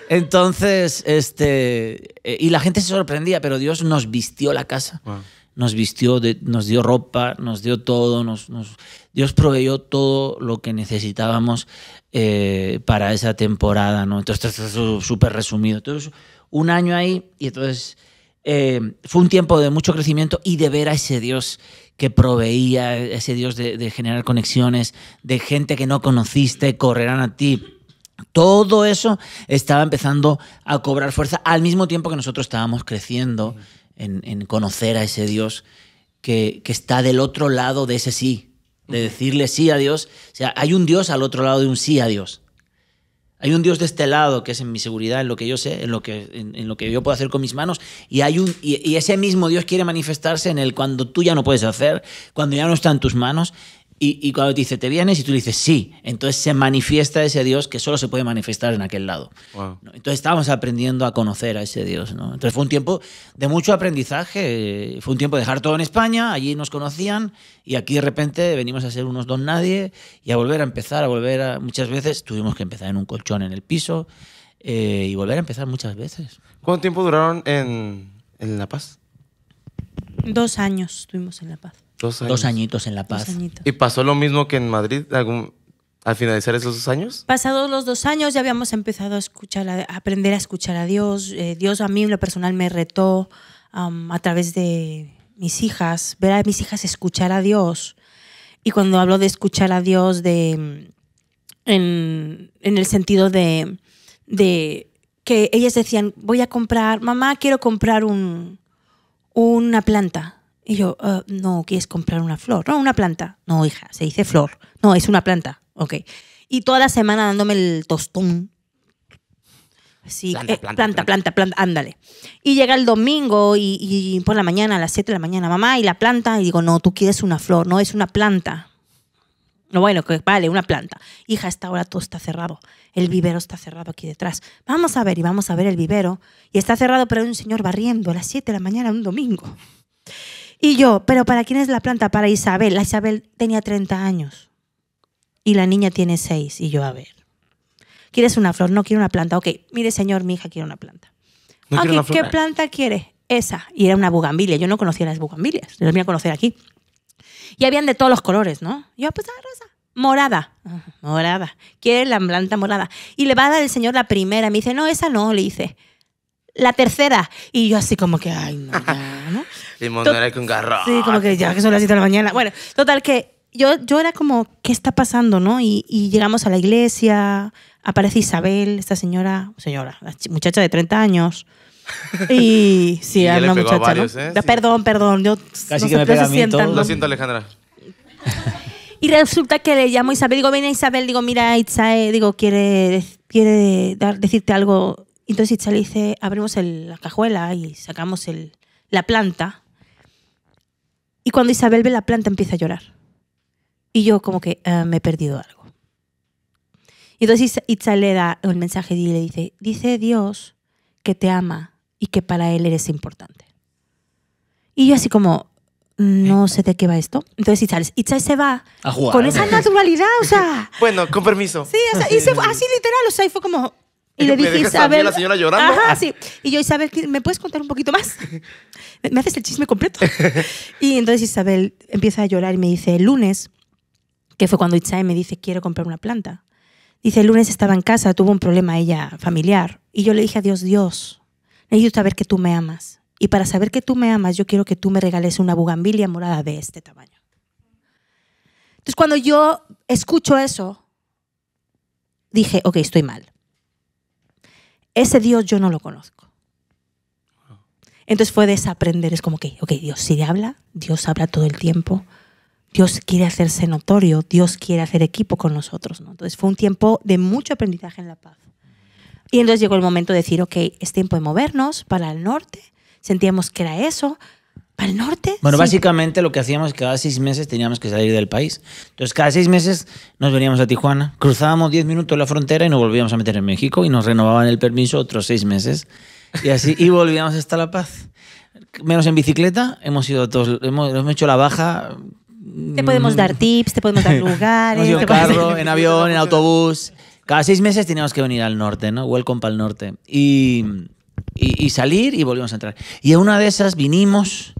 Entonces, y la gente se sorprendía, pero Dios nos vistió la casa. Wow. Nos vistió, nos dio ropa, nos dio todo, Dios proveyó todo lo que necesitábamos para esa temporada, ¿no? Entonces, esto es súper resumido. Entonces, un año ahí y entonces fue un tiempo de mucho crecimiento y de ver a ese Dios que proveía, ese Dios de generar conexiones, de gente que no conociste, correrán a ti. Todo eso estaba empezando a cobrar fuerza al mismo tiempo que nosotros estábamos creciendo en conocer a ese Dios que está del otro lado de ese sí, de decirle sí a Dios. O sea, hay un Dios al otro lado de un sí a Dios. Hay un Dios de este lado que es en mi seguridad, en lo que yo sé, en lo que yo puedo hacer con mis manos. Y ese mismo Dios quiere manifestarse en el cuando tú ya no puedes hacer, cuando ya no está en tus manos. Y cuando te dice, ¿te vienes? Y tú dices, sí. Entonces se manifiesta ese Dios que solo se puede manifestar en aquel lado. Wow. Entonces estábamos aprendiendo a conocer a ese Dios, ¿no? Entonces fue un tiempo de mucho aprendizaje. Fue un tiempo de dejar todo en España. Allí nos conocían. Y aquí de repente venimos a ser unos don nadie y a volver a empezar, muchas veces tuvimos que empezar en un colchón en el piso y volver a empezar muchas veces. ¿Cuánto tiempo duraron en La Paz? 2 años estuvimos en La Paz. 2 años. 2 añitos en La Paz. 2 añitos. ¿Y pasó lo mismo que en Madrid al finalizar esos 2 años? Pasados los 2 años ya habíamos empezado a aprender a escuchar a Dios. Dios a mí en lo personal me retó a través de mis hijas, ver a mis hijas escuchar a Dios. Y cuando hablo de escuchar a Dios, de en el sentido de que ellas decían, voy a comprar, mamá, quiero comprar una planta. Y yo, no, ¿quieres comprar una flor? No, una planta. No, hija, se dice flor. No, es una planta. Ok. Y toda la semana dándome el tostón. Sí, planta, ándale. Y llega el domingo y por la mañana, a las 7 de la mañana, mamá, ¿y la planta? Y digo, no, tú quieres una flor, no, es una planta. No, bueno, que vale, una planta. Hija, a esta hora todo está cerrado. El vivero está cerrado aquí detrás. Vamos a ver, y vamos a ver el vivero. Y está cerrado, pero hay un señor barriendo a las 7 de la mañana un domingo. Y yo, ¿pero para quién es la planta? Para Isabel. La Isabel tenía 30 años. Y la niña tiene 6. Y yo, a ver. ¿Quieres una flor? No quiero una planta. Ok, mire, señor, mi hija quiere una planta. No quiero una flor. ¿Qué planta quiere? Esa. Y era una bugambilia. Yo no conocía las bugambilias. Las vine a conocer aquí. Y habían de todos los colores, ¿no? Yo, pues, rosa. Morada. Morada. Quiere la planta morada. Y le va a dar el señor la primera. Me dice, no, esa no. Le dice, la tercera. Y yo así como que, ay, no, ya, ¿no? Limonera con garro. Sí, como que ya que son las 7 de la mañana. Bueno, total que yo era como, ¿qué está pasando, no? Y llegamos a la iglesia, aparece Isabel, esta señora, la muchacha de 30 años. Y sí, Y ya era le una pegó a muchacha, varios, ¿no? ¿eh? Sí. Perdón, yo Casi que me pega a mí todo. Lo siento, Alejandra. Y resulta que le llamo a Isabel, digo, ven Isabel, digo, mira, Itzae, digo, quiere decirte algo. Entonces Itzae le dice, abrimos la cajuela y sacamos la planta. Y cuando Isabel ve la planta empieza a llorar. Y yo como que me he perdido algo. Y entonces Itzae le da el mensaje y le dice Dios que te ama y que para Él eres importante. Y yo así como, no sé de qué va esto. Entonces Itzae se va A jugar. con esa naturalidad, o sea... Bueno, con permiso. Sí, o sea, y se fue así literal, o sea, y fue como... Y le ¿Me dije, dejas también Isabel... a la señora llorando? Ajá, sí. Y yo, Isabel, ¿me puedes contar un poquito más? ¿Me haces el chisme completo? Y entonces Isabel empieza a llorar y me dice, el lunes, que fue cuando Itzae me dice, quiero comprar una planta. Dice, el lunes estaba en casa, tuvo un problema ella familiar. Y yo le dije a Dios, necesito saber que tú me amas. Y para saber que tú me amas, yo quiero que tú me regales una bugambilia morada de este tamaño. Entonces, cuando yo escucho eso, dije, ok, estoy mal. Ese Dios yo no lo conozco. Entonces fue desaprender. Es como que, ok, Dios sí habla, Dios habla todo el tiempo, Dios quiere hacerse notorio, Dios quiere hacer equipo con nosotros, ¿no? Entonces fue un tiempo de mucho aprendizaje en La Paz. Y entonces llegó el momento de decir, ok, es tiempo de movernos para el norte. Sentíamos que era eso. ¿Para el norte? Bueno, Sí. básicamente lo que hacíamos es que cada 6 meses teníamos que salir del país. Entonces, cada 6 meses nos veníamos a Tijuana, cruzábamos 10 minutos la frontera y nos volvíamos a meter en México y nos renovaban el permiso otros 6 meses. Y así, y volvíamos hasta La Paz. Menos en bicicleta, hemos ido todos, hemos hecho la baja. Te podemos dar tips, te podemos dar lugares. Hemos ido en te podemos- carro, en avión, en autobús. Cada 6 meses teníamos que venir al norte, ¿no? Welcome para el norte. Y salir y volvimos a entrar. Y a una de esas vinimos,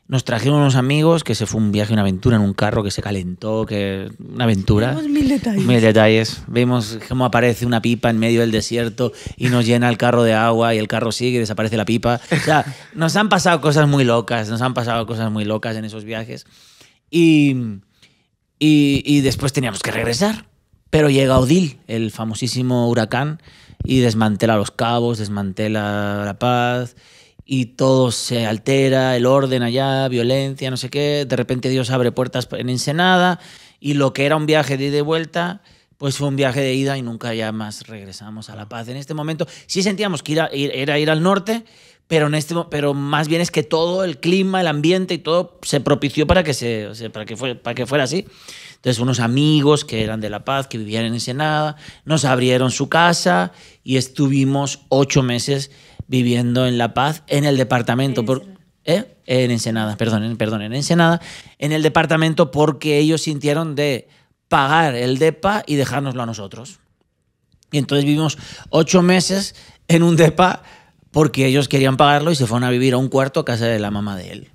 nos trajeron unos amigos, que se fue un viaje, una aventura en un carro que se calentó, que una aventura. Tenemos 1000 detalles. Mil detalles. Vemos cómo aparece una pipa en medio del desierto y nos llena el carro de agua y el carro sigue y desaparece la pipa. O sea, nos han pasado cosas muy locas, en esos viajes. Y después teníamos que regresar. Pero llega Odil, el famosísimo huracán, y desmantela Los Cabos, desmantela La Paz, y todo se altera, el orden allá, violencia, no sé qué. De repente Dios abre puertas en Ensenada, y lo que era un viaje de ida y vuelta, pues fue un viaje de ida y nunca ya más regresamos a La Paz. En este momento sí sentíamos que era ir al norte, pero más bien es que todo el clima, el ambiente y todo se propició para que fuera así. Entonces unos amigos que eran de La Paz, que vivían en Ensenada, nos abrieron su casa y estuvimos 8 meses viviendo en La Paz, en el departamento. En Ensenada, perdón, en Ensenada, en el departamento, porque ellos sintieron de pagar el depa y dejárnoslo a nosotros. Y entonces vivimos 8 meses en un depa porque ellos querían pagarlo y se fueron a vivir a un cuarto a casa de la mamá de él.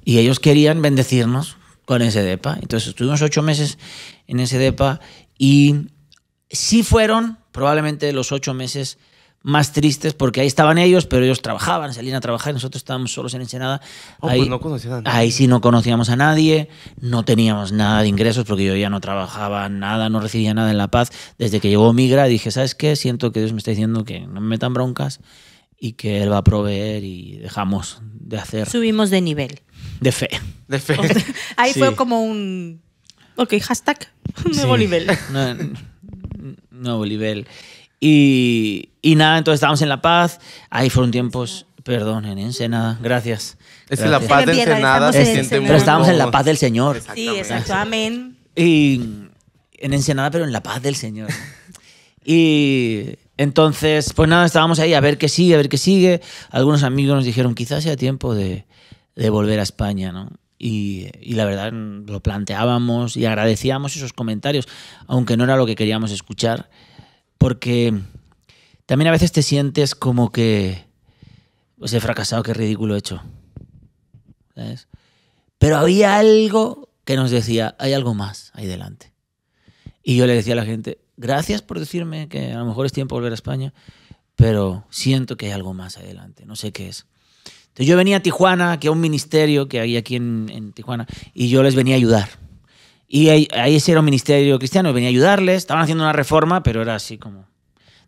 Y ellos querían bendecirnos con ese depa. Entonces estuvimos 8 meses en ese depa y sí fueron probablemente los 8 meses más tristes porque ahí estaban ellos, pero ellos trabajaban, salían a trabajar, nosotros estábamos solos en Ensenada. Ahí, pues no conocían a nadie. ahí sí no conocíamos a nadie, no teníamos nada de ingresos porque yo ya no trabajaba nada, no recibía nada en La Paz. Desde que llegó Migra dije, ¿sabes qué? Siento que Dios me está diciendo que no me metan broncas y que Él va a proveer y dejamos de hacer Subimos de nivel. de fe. De fe. Ahí Sí. fue como un... Ok, hashtag nuevo Sí. nivel. Nuevo nivel. Y nada, entonces estábamos en La Paz. Ahí fueron tiempos, perdón, en Ensenada. Gracias. Es que La Gracias. Paz de Se me pierde, Ensenada estamos se en siente Ensenada. muy Pero estábamos en la cómodo. paz del Señor. Sí, exacto. Amén. Y en Ensenada, pero en la paz del Señor. Y entonces, pues nada, estábamos ahí a ver qué sigue, a ver qué sigue. Algunos amigos nos dijeron, quizás sea tiempo de volver a España, ¿no? Y la verdad lo planteábamos y agradecíamos esos comentarios, aunque no era lo que queríamos escuchar, porque también a veces te sientes como que pues he fracasado, qué ridículo he hecho. ¿Sabes? Pero había algo que nos decía, hay algo más ahí delante. Y yo le decía a la gente, gracias por decirme que a lo mejor es tiempo de volver a España, pero siento que hay algo más adelante, no sé qué es. Entonces yo venía a Tijuana, que a un ministerio que hay aquí en Tijuana, y yo les venía a ayudar. Y ahí ese era un ministerio cristiano, venía a ayudarles, estaban haciendo una reforma, pero era así como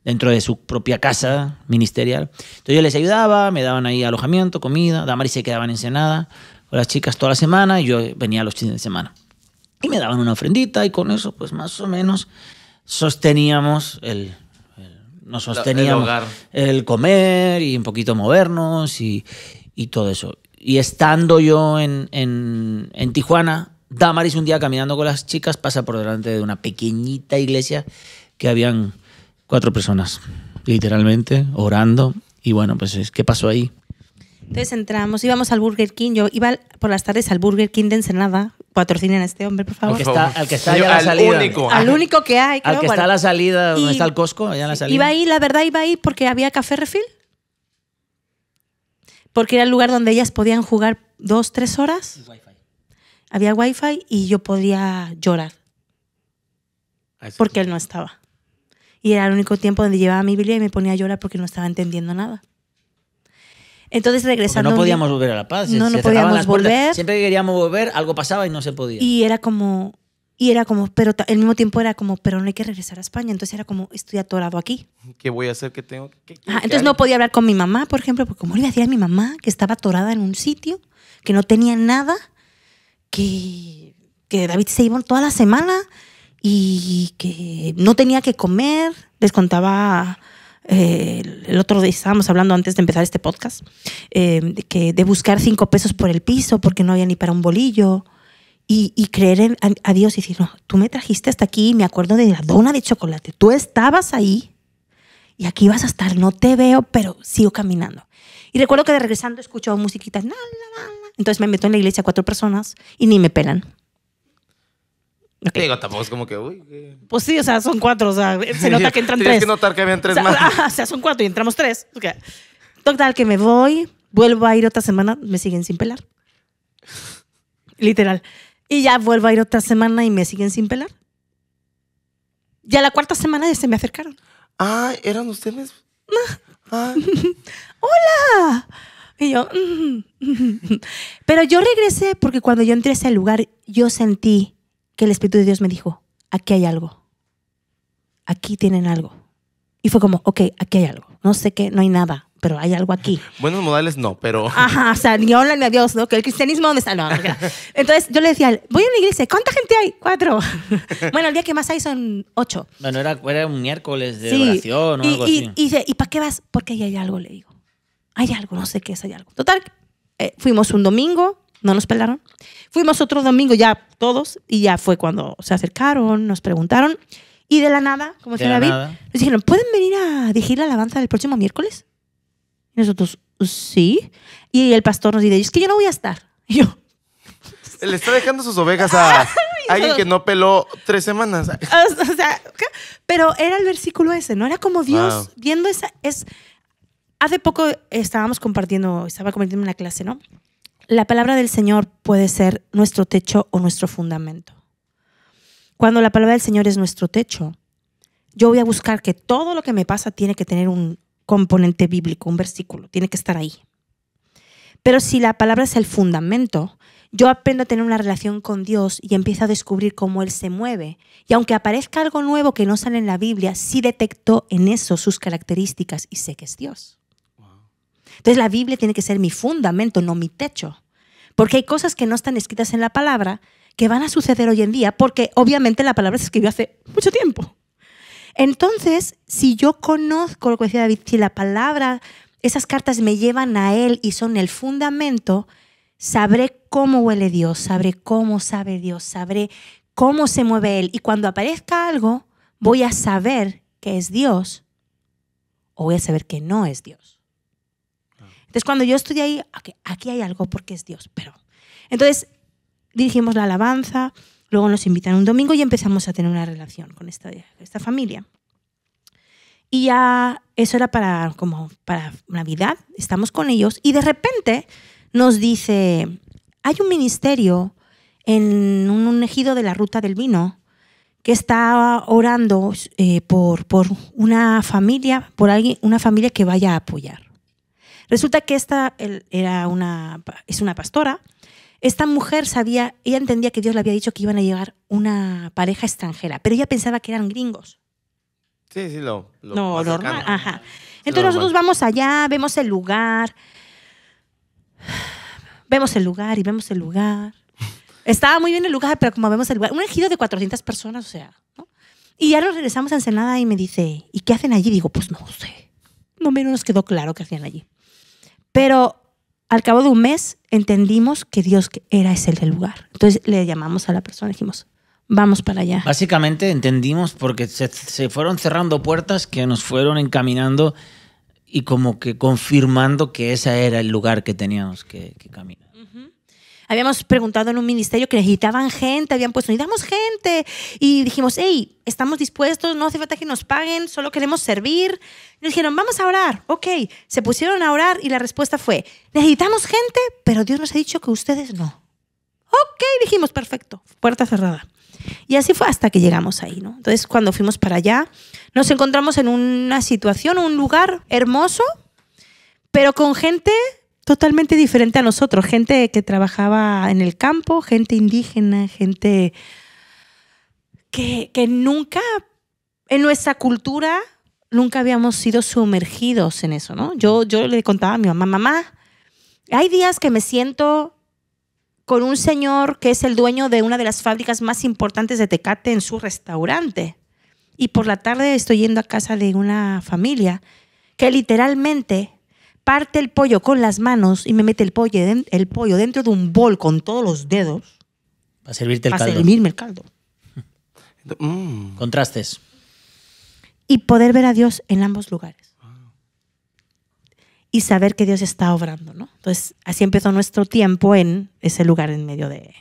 dentro de su propia casa ministerial. Entonces yo les ayudaba, me daban ahí alojamiento, comida, Damaris se quedaba en Ensenada con las chicas toda la semana y yo venía los fines de semana. Y me daban una ofrendita y con eso pues más o menos sosteníamos nos sosteníamos hogar. el comer y un poquito movernos y todo eso. Y estando yo en Tijuana, Damaris un día caminando con las chicas pasa por delante de una pequeñita iglesia que habían 4 personas, literalmente, orando. Y bueno, pues, ¿qué pasó ahí? Entonces entramos, íbamos al Burger King. Yo iba por las tardes al Burger King de Ensenada. Patrocinen a este hombre, por favor. Al que está allá a la Al salida. único. Al único que hay. Al creo, que bueno. está a la salida, donde Y- está el Costco, allá a la salida. Iba ahí, la verdad, iba ahí porque había café refil. Porque era el lugar donde ellas podían jugar 2-3 horas. Había wifi y yo podía llorar porque él no estaba. Y era el único tiempo donde llevaba mi Biblia y me ponía a llorar porque no estaba entendiendo nada. Entonces Porque regresando... no un día- podíamos volver a La Paz. No, no cerraban podíamos las puertas. volver. Siempre que queríamos volver, algo pasaba y no se podía. Y era como, pero al mismo tiempo era como, pero no hay que regresar a España. Entonces era como, estoy atorado aquí. ¿Qué voy a hacer? ¿Qué tengo? ¿Qué Entonces no podía hablar con mi mamá, por ejemplo, porque ¿cómo le iba a decir a mi mamá que estaba atorada en un sitio, que no tenía nada, que David se iba toda la semana y que no tenía que comer? Les contaba el otro día, estábamos hablando antes de empezar este podcast, de buscar 5 pesos por el piso porque no había ni para un bolillo. Y creer a Dios y decir, no, tú me trajiste hasta aquí, me acuerdo de la dona de chocolate, tú estabas ahí y aquí vas a estar, no te veo, pero sigo caminando. Y recuerdo que de regresando escucho musiquita, entonces me meto en la iglesia 4 personas y ni me pelan. Ok. Digo, tampoco es como que, uy. Pues sí, o sea, son 4, o sea, se nota que entran Tienes 3. que notar que habían 3 o sea, más. o sea, son 4 y entramos 3. Okay. Total, que me voy, vuelvo a ir otra semana, me siguen sin pelar. Literal. Y ya vuelvo a ir otra semana y me siguen sin pelar. Ya la 4ª semana ya se me acercaron. Ah, ¿eran ustedes? Ah. Y yo, pero yo regresé porque cuando yo entré a ese lugar, yo sentí que el Espíritu de Dios me dijo, aquí hay algo. Aquí tienen algo. Y fue como, ok, aquí hay algo. No sé qué, no hay nada, pero hay algo aquí. Buenos modales no, pero... Ajá, o sea, ni hola ni adiós, ¿no? Que el cristianismo, ¿dónde está? No, no. Entonces yo le decía, a él, voy a una iglesia, ¿cuánta gente hay? 4. Bueno, el día que más hay son 8. Bueno, era un miércoles de oración o algo así. Y dice, ¿y para qué vas? Porque ahí hay algo, le digo. Hay algo, no sé qué es, hay algo. Total, fuimos un domingo, no nos pelaron. Fuimos otro domingo ya todos y ya fue cuando se acercaron, nos preguntaron. Y de la nada, como De decía la David, nada. nos dijeron, ¿pueden venir a dirigir la alabanza del próximo miércoles? Y nosotros, sí. Y el pastor nos dice, es que yo no voy a estar. Y yo, Le está dejando sus ovejas a alguien que no peló 3 semanas. o sea, ¿qué? Pero era el versículo ese, ¿no? Era como Dios Wow. viendo esa... Hace poco estaba compartiendo una clase, ¿no? La palabra del Señor puede ser nuestro techo o nuestro fundamento. Cuando la palabra del Señor es nuestro techo, yo voy a buscar que todo lo que me pasa tiene que tener un componente bíblico, un versículo, tiene que estar ahí. Pero si la palabra es el fundamento, yo aprendo a tener una relación con Dios y empiezo a descubrir cómo Él se mueve. Y aunque aparezca algo nuevo que no sale en la Biblia, sí detecto en eso sus características y sé que es Dios. Entonces la Biblia tiene que ser mi fundamento, no mi techo. Porque hay cosas que no están escritas en la palabra que van a suceder hoy en día, porque obviamente la palabra se escribió hace mucho tiempo. Entonces, si yo conozco lo que decía David, si la palabra, esas cartas me llevan a Él y son el fundamento, sabré cómo huele Dios, sabré cómo sabe Dios, sabré cómo se mueve Él. Y cuando aparezca algo, voy a saber que es Dios o voy a saber que no es Dios. Entonces, cuando yo estoy ahí, aquí hay algo porque es Dios. Pero entonces, dirigimos la alabanza, luego nos invitan un domingo y empezamos a tener una relación con esta familia. Y ya eso era para Navidad, estamos con ellos y de repente nos dice, hay un ministerio en un ejido de la Ruta del Vino que está orando por una familia, una familia que vaya a apoyar. Resulta que esta es una pastora. Esta mujer ella entendía que Dios le había dicho que iban a llegar una pareja extranjera, pero ella pensaba que eran gringos. Sí, lo no, normal. Ajá. Sí, entonces nosotros vamos allá, vemos el lugar. Estaba muy bien el lugar, pero como vemos el lugar, un ejido de 400 personas, o sea, ¿no? Y ya nos regresamos a Ensenada y me dice, ¿y qué hacen allí? Digo, pues no sé. No nos quedó claro qué hacían allí. Pero al cabo de un mes entendimos que Dios era ese el lugar. Entonces le llamamos a la persona y dijimos, vamos para allá. Básicamente entendimos porque se fueron cerrando puertas que nos fueron encaminando y como que confirmando que ese era el lugar que teníamos que caminar. Habíamos preguntado en un ministerio que necesitaban gente, habían puesto, necesitamos gente. Y dijimos, hey, estamos dispuestos, no hace falta que nos paguen, solo queremos servir. Y nos dijeron, vamos a orar. Ok, se pusieron a orar y la respuesta fue, necesitamos gente, pero Dios nos ha dicho que ustedes no. Ok, dijimos, perfecto, puerta cerrada. Y así fue hasta que llegamos ahí, ¿no? Entonces, cuando fuimos para allá, nos encontramos en una situación, un lugar hermoso, pero con gente totalmente diferente a nosotros, gente que trabajaba en el campo, gente indígena, gente que nunca, en nuestra cultura, nunca habíamos sido sumergidos en eso, ¿no? Yo le contaba a mi mamá, hay días que me siento con un señor que es el dueño de una de las fábricas más importantes de Tecate en su restaurante. Y por la tarde estoy yendo a casa de una familia que literalmente parte el pollo con las manos y me mete el pollo dentro de un bol con todos los dedos. Para servirte el caldo. Para servirme el caldo. Contrastes. Y poder ver a Dios en ambos lugares. Y saber que Dios está obrando, ¿no? Entonces, así empezó nuestro tiempo en ese lugar en medio de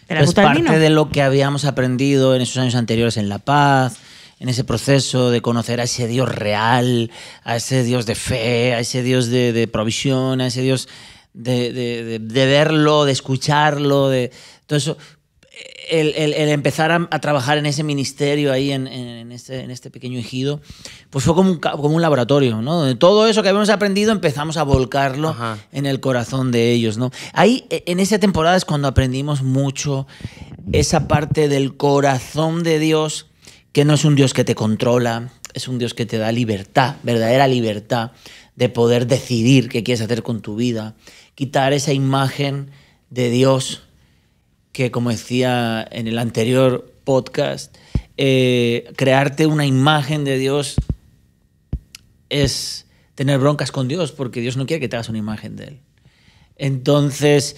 la Ruta del Vino. Parte de lo que habíamos aprendido en esos años anteriores en La Paz, en ese proceso de conocer a ese Dios real, a ese Dios de fe, a ese Dios de provisión, a ese Dios de verlo, de escucharlo, de todo eso. El empezar a trabajar en ese ministerio ahí en este pequeño ejido, pues fue como un laboratorio, ¿no? Donde todo eso que habíamos aprendido empezamos a volcarlo en el corazón de ellos, ¿no? Ahí, en esa temporada es cuando aprendimos mucho esa parte del corazón de Dios, que no es un Dios que te controla, es un Dios que te da libertad, verdadera libertad de poder decidir qué quieres hacer con tu vida, quitar esa imagen de Dios que, como decía en el anterior podcast, crearte una imagen de Dios es tener broncas con Dios, porque Dios no quiere que te hagas una imagen de Él. Entonces,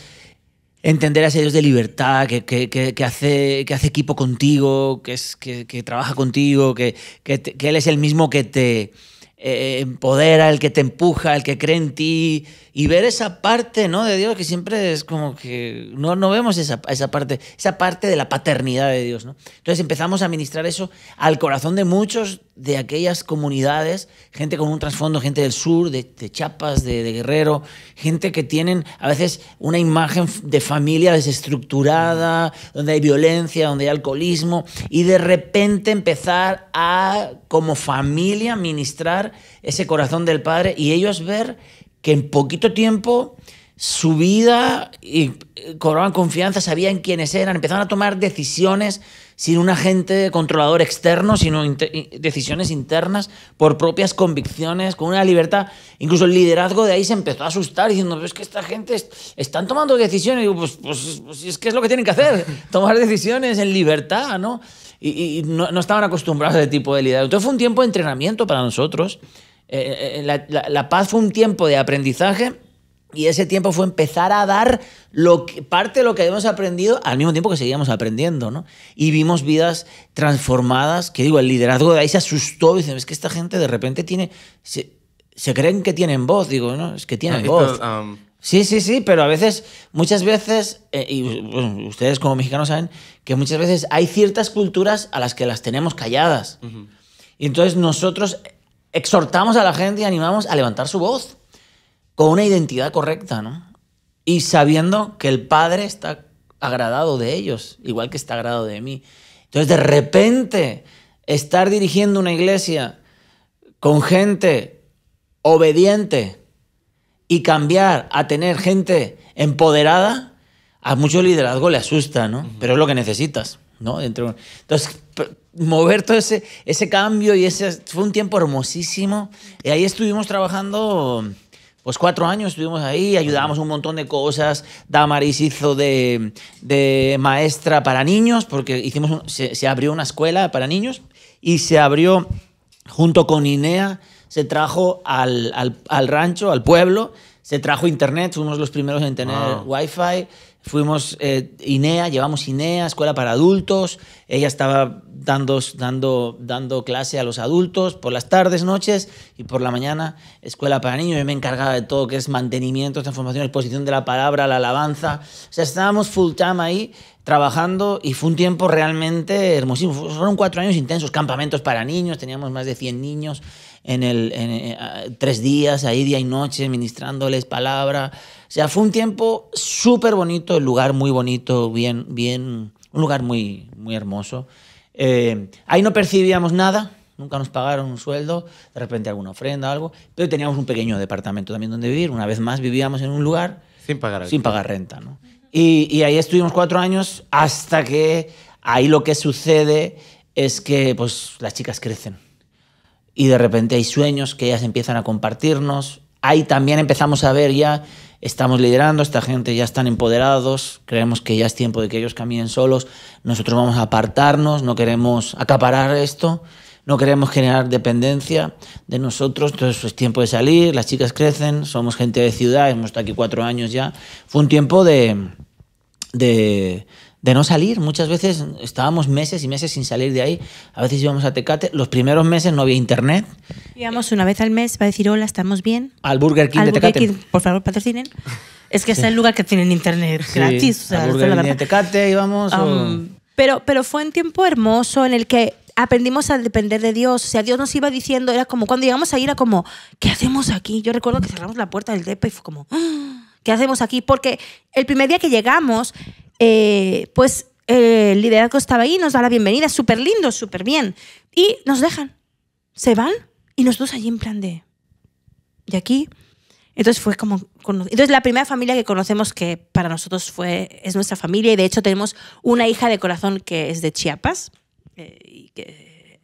entender a ese Dios de libertad, que hace equipo contigo, que trabaja contigo, que Él es el mismo que te empodera, el que te empuja, el que cree en ti, y ver esa parte, ¿no?, de Dios, que siempre es como que no vemos esa parte de la paternidad de Dios, ¿no? Entonces empezamos a ministrar eso al corazón de muchos de aquellas comunidades, gente con un trasfondo, gente del sur, de Chiapas, de Guerrero, gente que tienen a veces una imagen de familia desestructurada, donde hay violencia, donde hay alcoholismo, y de repente empezar a, como familia, ministrar ver ese corazón del Padre y ellos ver que en poquito tiempo su vida y cobraban confianza, sabían quiénes eran, empezaron a tomar decisiones sin un agente controlador externo, sino decisiones internas por propias convicciones, con una libertad. Incluso el liderazgo de ahí se empezó a asustar diciendo, es que esta gente están tomando decisiones. Y digo, pues es que es lo que tienen que hacer, tomar decisiones en libertad, ¿no? Y no estaban acostumbrados a ese tipo de liderazgo. Entonces fue un tiempo de entrenamiento para nosotros. La paz fue un tiempo de aprendizaje. Y ese tiempo fue empezar a dar parte de lo que habíamos aprendido al mismo tiempo que seguíamos aprendiendo, ¿no? Y vimos vidas transformadas, que digo, el liderazgo de ahí se asustó y dicen, es que esta gente de repente se creen que tienen voz. Digo, no, es que tienen voz. Sí, pero a veces, muchas veces, y bueno, ustedes como mexicanos saben que muchas veces hay ciertas culturas a las que las tenemos calladas. Y entonces nosotros exhortamos a la gente y animamos a levantar su voz con una identidad correcta, ¿no? Y sabiendo que el Padre está agradado de ellos, igual que está agradado de mí. Entonces, de repente, estar dirigiendo una iglesia con gente obediente y cambiar a tener gente empoderada, a mucho liderazgo le asusta, ¿no? Pero es lo que necesitas, ¿no? Entonces, mover todo ese cambio y fue un tiempo hermosísimo. Y ahí estuvimos trabajando... Pues 4 años estuvimos ahí, ayudábamos un montón de cosas. Damaris hizo de maestra para niños, porque se abrió una escuela para niños y se abrió junto con INEA, se trajo al rancho, al pueblo, se trajo internet, fuimos los primeros en tener wifi. Fuimos llevamos INEA, escuela para adultos. Ella estaba dando clase a los adultos por las tardes, noches, y por la mañana escuela para niños. Yo me encargaba de todo, que es mantenimiento, transformación, exposición de la palabra, la alabanza. O sea, estábamos full time ahí trabajando y fue un tiempo realmente hermosísimo. Fueron 4 años intensos, campamentos para niños, teníamos más de 100 niños en 3 días, ahí día y noche, ministrándoles palabra. O sea, fue un tiempo súper bonito, el lugar muy bonito, un lugar muy, muy hermoso. Ahí no percibíamos nada, nunca nos pagaron un sueldo, de repente alguna ofrenda o algo, pero teníamos un pequeño departamento también donde vivir. Una vez más vivíamos en un lugar sin pagar renta, ¿no? Y ahí estuvimos 4 años hasta que ahí lo que sucede es que pues, las chicas crecen. Y de repente hay sueños que ellas empiezan a compartirnos. Ahí también empezamos a ver ya, estamos liderando, esta gente ya están empoderados, creemos que ya es tiempo de que ellos caminen solos. Nosotros vamos a apartarnos, no queremos acaparar esto, no queremos generar dependencia de nosotros. Entonces es tiempo de salir, las chicas crecen, somos gente de ciudad, hemos estado aquí 4 años ya. Fue un tiempo de no salir. Muchas veces estábamos meses y meses sin salir de ahí. A veces íbamos a Tecate. Los primeros meses no había internet. Íbamos una vez al mes para decir hola, ¿estamos bien? Al Burger King de Tecate. King, por favor, patrocinen. Es que es el lugar que tienen internet gratis. O sea, al Burger King de Tecate íbamos. Pero fue un tiempo hermoso en el que aprendimos a depender de Dios. O sea, Dios nos iba diciendo, era como, cuando llegamos ahí era como, ¿qué hacemos aquí? Yo recuerdo que cerramos la puerta del depa y fue como, ¿qué hacemos aquí? Porque el primer día que llegamos, pues el liderazgo estaba ahí, nos da la bienvenida, súper lindo, súper bien. Y nos dejan, se van y nosotros allí en plan de aquí. Entonces fue como... Entonces la primera familia que conocemos que para nosotros es nuestra familia, y de hecho tenemos una hija de corazón que es de Chiapas y que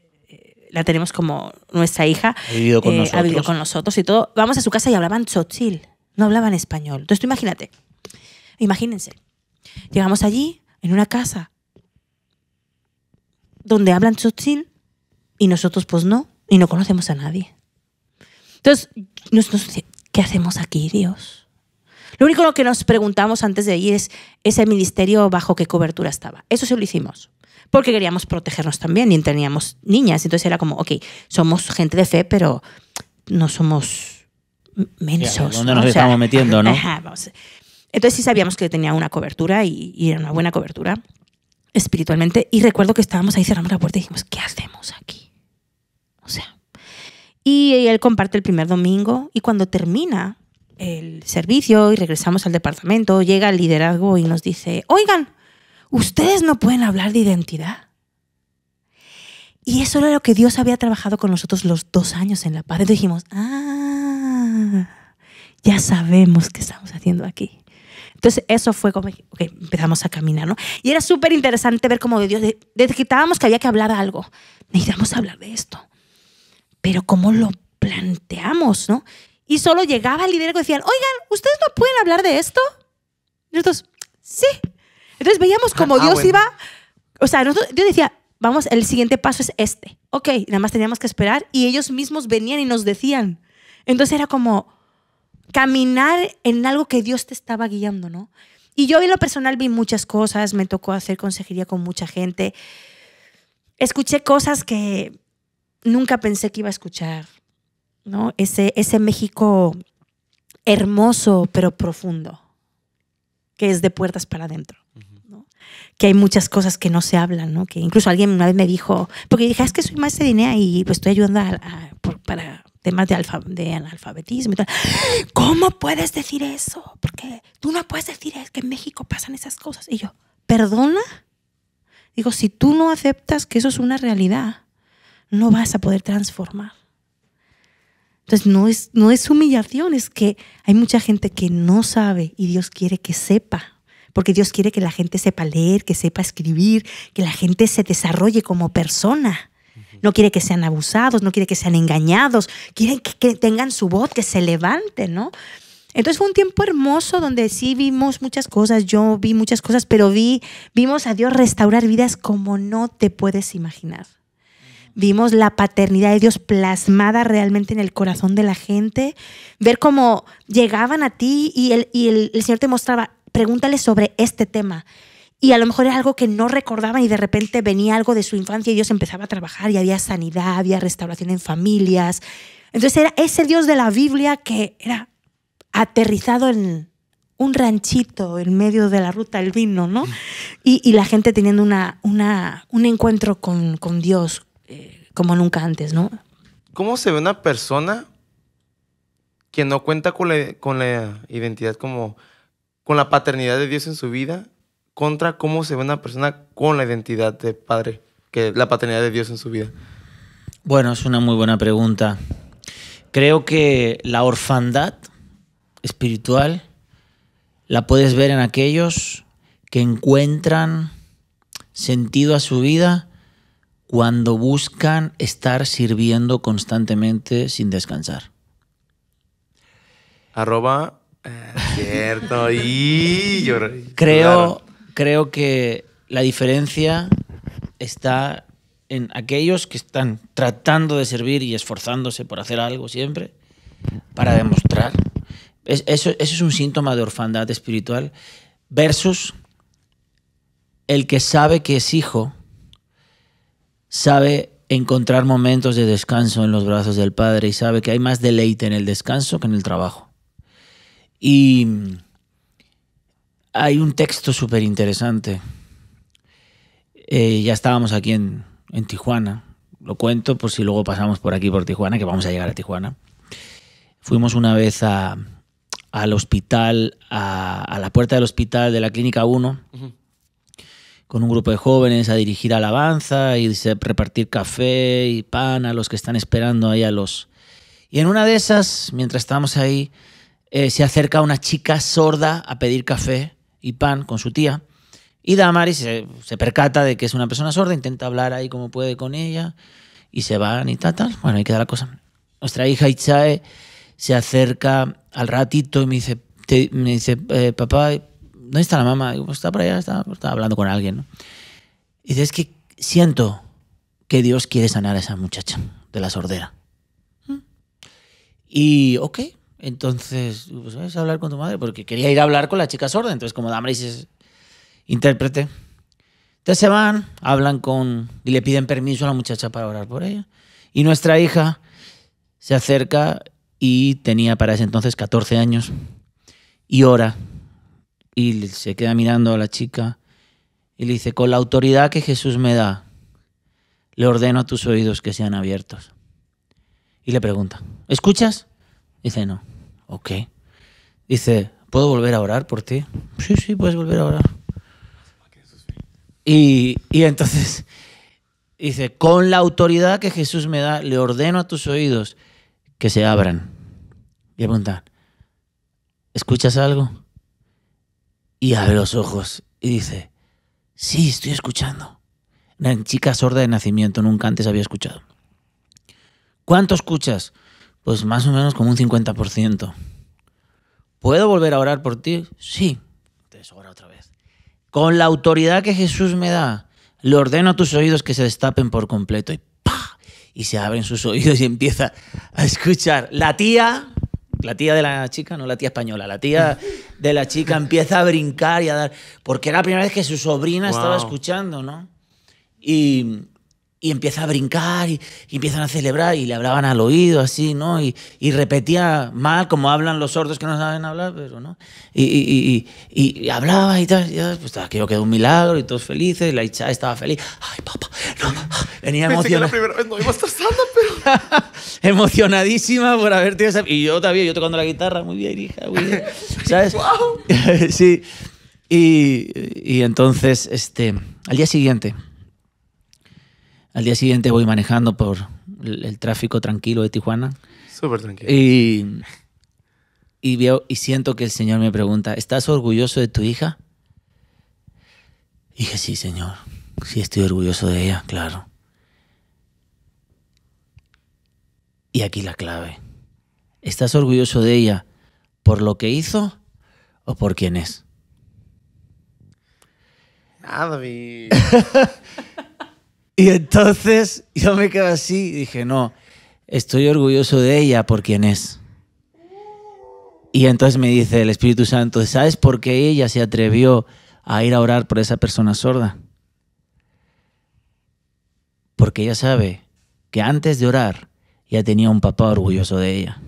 la tenemos como nuestra hija. Ha vivido con nosotros. Ha vivido con nosotros y todo. Vamos a su casa y hablaban tzotzil, no hablaban español. Entonces tú imagínense. Llegamos allí, en una casa donde hablan tzotzil y nosotros pues no, y no conocemos a nadie. Entonces, ¿qué hacemos aquí, Dios? Lo único que nos preguntamos antes de ir es ese ministerio bajo qué cobertura estaba. Eso sí lo hicimos, porque queríamos protegernos también y teníamos niñas. Entonces era como, ok, somos gente de fe, pero no somos mensos. ¿Dónde nos estamos metiendo, no? Vamos. Entonces sí sabíamos que tenía una cobertura y era una buena cobertura espiritualmente. Y recuerdo que estábamos ahí, cerramos la puerta y dijimos, ¿qué hacemos aquí? O sea, y él comparte el primer domingo y cuando termina el servicio y regresamos al departamento, llega el liderazgo y nos dice, oigan, ustedes no pueden hablar de identidad. Y eso era lo que Dios había trabajado con nosotros los 2 años en La Paz. Entonces dijimos, ya sabemos qué estamos haciendo aquí. Entonces eso fue como, okay, empezamos a caminar, ¿no? Y era súper interesante ver cómo Dios, detectábamos que había que hablar algo. Necesitamos hablar de esto. Pero ¿cómo lo planteamos, no? Y solo llegaba el liderazgo y decían, oigan, ¿ustedes no pueden hablar de esto? Y nosotros, sí. Entonces veíamos como Dios bueno. iba, o sea, Dios decía, vamos, el siguiente paso es este. Ok, nada más teníamos que esperar y ellos mismos venían y nos decían. Entonces era como caminar en algo que Dios te estaba guiando, ¿no? Y yo en lo personal vi muchas cosas, me tocó hacer consejería con mucha gente. Escuché cosas que nunca pensé que iba a escuchar, ¿no? Ese México hermoso pero profundo, que es de puertas para adentro, ¿no? Que hay muchas cosas que no se hablan, ¿no? Que incluso alguien una vez me dijo, porque dije, es que soy maestra de INEA y pues estoy ayudando para temas de analfabetismo y tal. ¿Cómo puedes decir eso? Porque tú no puedes decir que en México pasan esas cosas. Y yo, ¿perdona? Digo, si tú no aceptas que eso es una realidad, no vas a poder transformar. Entonces no es humillación, es que hay mucha gente que no sabe y Dios quiere que sepa. Porque Dios quiere que la gente sepa leer, que sepa escribir, que la gente se desarrolle como persona. No quiere que sean abusados, no quiere que sean engañados, quiere que tengan su voz, que se levanten, ¿no? Entonces fue un tiempo hermoso donde sí vimos muchas cosas, yo vi muchas cosas, pero vimos a Dios restaurar vidas como no te puedes imaginar. Vimos la paternidad de Dios plasmada realmente en el corazón de la gente, ver cómo llegaban a ti y el Señor te mostraba, pregúntale sobre este tema. Y a lo mejor era algo que no recordaban y de repente venía algo de su infancia y Dios empezaba a trabajar y había sanidad, había restauración en familias. Entonces era ese Dios de la Biblia que era aterrizado en un ranchito en medio de la ruta del vino, ¿no? Y la gente teniendo un encuentro con Dios como nunca antes, ¿no? ¿Cómo se ve una persona que no cuenta con la identidad como con la paternidad de Dios en su vida contra cómo se ve una persona con la identidad de padre, que la paternidad de Dios en su vida? Bueno, es una muy buena pregunta. Creo que la orfandad espiritual la puedes ver en aquellos que encuentran sentido a su vida cuando buscan estar sirviendo constantemente sin descansar. Cierto. Y yo Creo que la diferencia está en aquellos que están tratando de servir y esforzándose por hacer algo siempre para demostrar. Eso es un síntoma de orfandad espiritual versus el que sabe que es hijo, sabe encontrar momentos de descanso en los brazos del Padre y sabe que hay más deleite en el descanso que en el trabajo. Y hay un texto súper interesante. Ya estábamos aquí en Tijuana. Lo cuento por si luego pasamos por aquí, por Tijuana, que vamos a llegar a Tijuana. Fuimos una vez al hospital, a la puerta del hospital de la Clínica 1, con un grupo de jóvenes a dirigir alabanza y repartir café y pan a los que están esperando ahí Y en una de esas, mientras estábamos ahí, se acerca una chica sorda a pedir café y pan con su tía. Y Damaris se percata de que es una persona sorda, intenta hablar ahí como puede con ella y se van y tal. Bueno, ahí queda la cosa. Nuestra hija Itzae se acerca al ratito y me dice, papá, ¿dónde está la mamá? Digo, pues está por allá, está hablando con alguien, ¿no? Y dice, es que siento que Dios quiere sanar a esa muchacha de la sordera. Y, ok, entonces, pues vas a hablar con tu madre, porque quería ir a hablar con la chica sorda. Entonces, como Damaris es intérprete, entonces se van, hablan y le piden permiso a la muchacha para orar por ella. Y nuestra hija se acerca y tenía para ese entonces 14 años y ora. Y se queda mirando a la chica y le dice, con la autoridad que Jesús me da, le ordeno a tus oídos que sean abiertos. Y le pregunta, ¿escuchas? Dice, no. Ok. Dice, ¿puedo volver a orar por ti? Sí, puedes volver a orar. Y entonces Dice, con la autoridad que Jesús me da, le ordeno a tus oídos que se abran. Y pregunta, ¿escuchas algo? Y abre los ojos y dice, sí, estoy escuchando. Una chica sorda de nacimiento, nunca antes había escuchado. ¿Cuánto escuchas? Pues más o menos como un 50%. ¿Puedo volver a orar por ti? Sí. Entonces ora otra vez. Con la autoridad que Jesús me da, le ordeno a tus oídos que se destapen por completo. Y ¡pah! Y se abren sus oídos y empieza a escuchar. La tía de la chica, no la tía española, la tía de la chica empieza a brincar y a dar... Porque era la primera vez que su sobrina estaba escuchando, ¿no? Y empieza a brincar y empiezan a celebrar y le hablaban al oído así, ¿no? Y repetía mal, como hablan los sordos que no saben hablar, pero no. Y hablaba y tal. Y pues aquello quedó un milagro y todos felices. La Icha estaba feliz. Ay, papá, no. Venía emocionada. Pensé que la primera vez no iba a estar sana, pero... Emocionadísima por haber tenido esa... Y yo también, yo tocando la guitarra. Muy bien, hija, muy bien. ¿Sabes? ¡Wow! Sí. Y entonces, al día siguiente voy manejando por el tráfico tranquilo de Tijuana. Súper tranquilo. Y veo y siento que el Señor me pregunta, ¿estás orgulloso de tu hija? Y dije, sí, Señor. Sí, estoy orgulloso de ella, claro. Y aquí la clave. ¿Estás orgulloso de ella por lo que hizo o por quién es? Nada, mi... Y entonces yo me quedé así y dije, no, estoy orgulloso de ella por quien es. Y entonces me dice el Espíritu Santo, ¿sabes por qué ella se atrevió a ir a orar por esa persona sorda? Porque ella sabe que antes de orar ya tenía un papá orgulloso de ella.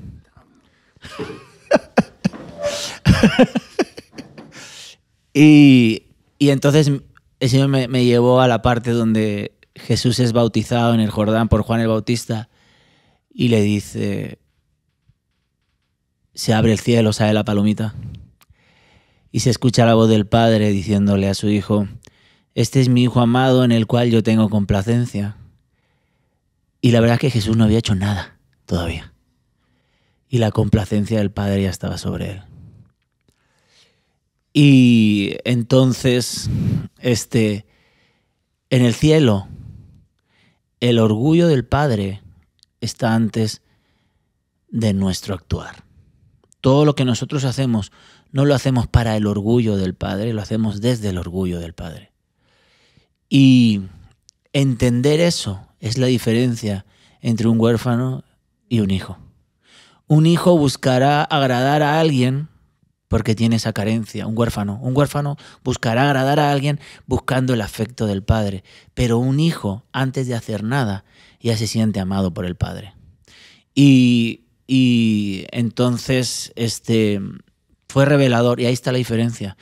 Y entonces el Señor me llevó a la parte donde Jesús es bautizado en el Jordán por Juan el Bautista y le dice, se abre el cielo, sale la palomita y se escucha la voz del Padre diciéndole a su Hijo, este es mi Hijo amado en el cual yo tengo complacencia. Y la verdad es que Jesús no había hecho nada todavía y la complacencia del Padre ya estaba sobre él. Y entonces, en el cielo, el orgullo del Padre está antes de nuestro actuar. Todo lo que nosotros hacemos, no lo hacemos para el orgullo del Padre, lo hacemos desde el orgullo del Padre. Y entender eso es la diferencia entre un huérfano y un hijo. Un hijo buscará agradar a alguien porque tiene esa carencia. Un huérfano buscará agradar a alguien buscando el afecto del padre. Pero un hijo, antes de hacer nada, ya se siente amado por el padre. Y entonces fue revelador, y ahí está la diferencia.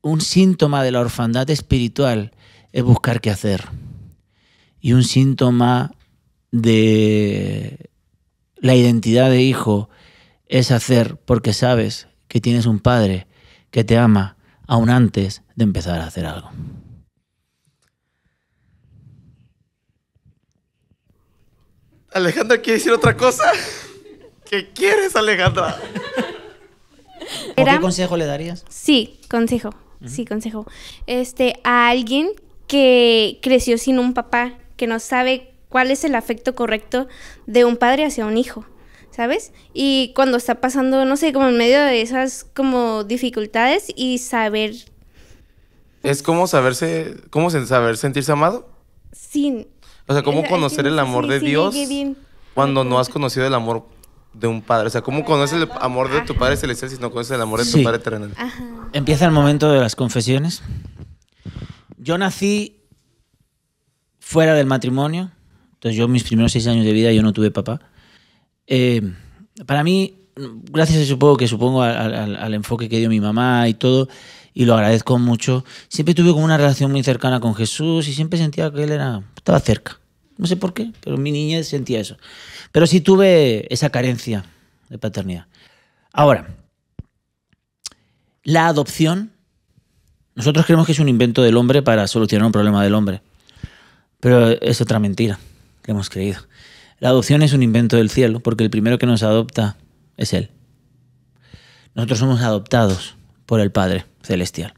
Un síntoma de la orfandad espiritual es buscar qué hacer. Y un síntoma de la identidad de hijo es hacer porque sabes que tienes un padre que te ama aún antes de empezar a hacer algo. Alejandra quiere decir otra cosa. ¿Qué quieres, Alejandra? ¿Qué consejo le darías? Sí, consejo. Sí, consejo. A alguien que creció sin un papá, que no sabe cuál es el afecto correcto de un padre hacia un hijo, ¿sabes? Y cuando está pasando, no sé, como en medio de esas como dificultades y saber... ¿Es como saber sentirse amado? Sí. O sea, ¿cómo conocer el amor de Dios cuando no has conocido el amor de un padre? O sea, ¿cómo conoces el amor de tu Padre Celestial si no conoces el amor de tu Padre Terrenal? Ajá. Empieza el momento de las confesiones. Yo nací fuera del matrimonio. Entonces yo mis primeros 6 años de vida yo no tuve papá. Para mí, gracias supongo al enfoque que dio mi mamá y todo, y lo agradezco mucho, siempre tuve como una relación muy cercana con Jesús y siempre sentía que Él estaba cerca. No sé por qué, pero en mi niñez sentía eso. Pero sí tuve esa carencia de paternidad. Ahora, la adopción, nosotros creemos que es un invento del hombre para solucionar un problema del hombre. Pero es otra mentira que hemos creído. La adopción es un invento del cielo, porque el primero que nos adopta es Él. Nosotros somos adoptados por el Padre Celestial.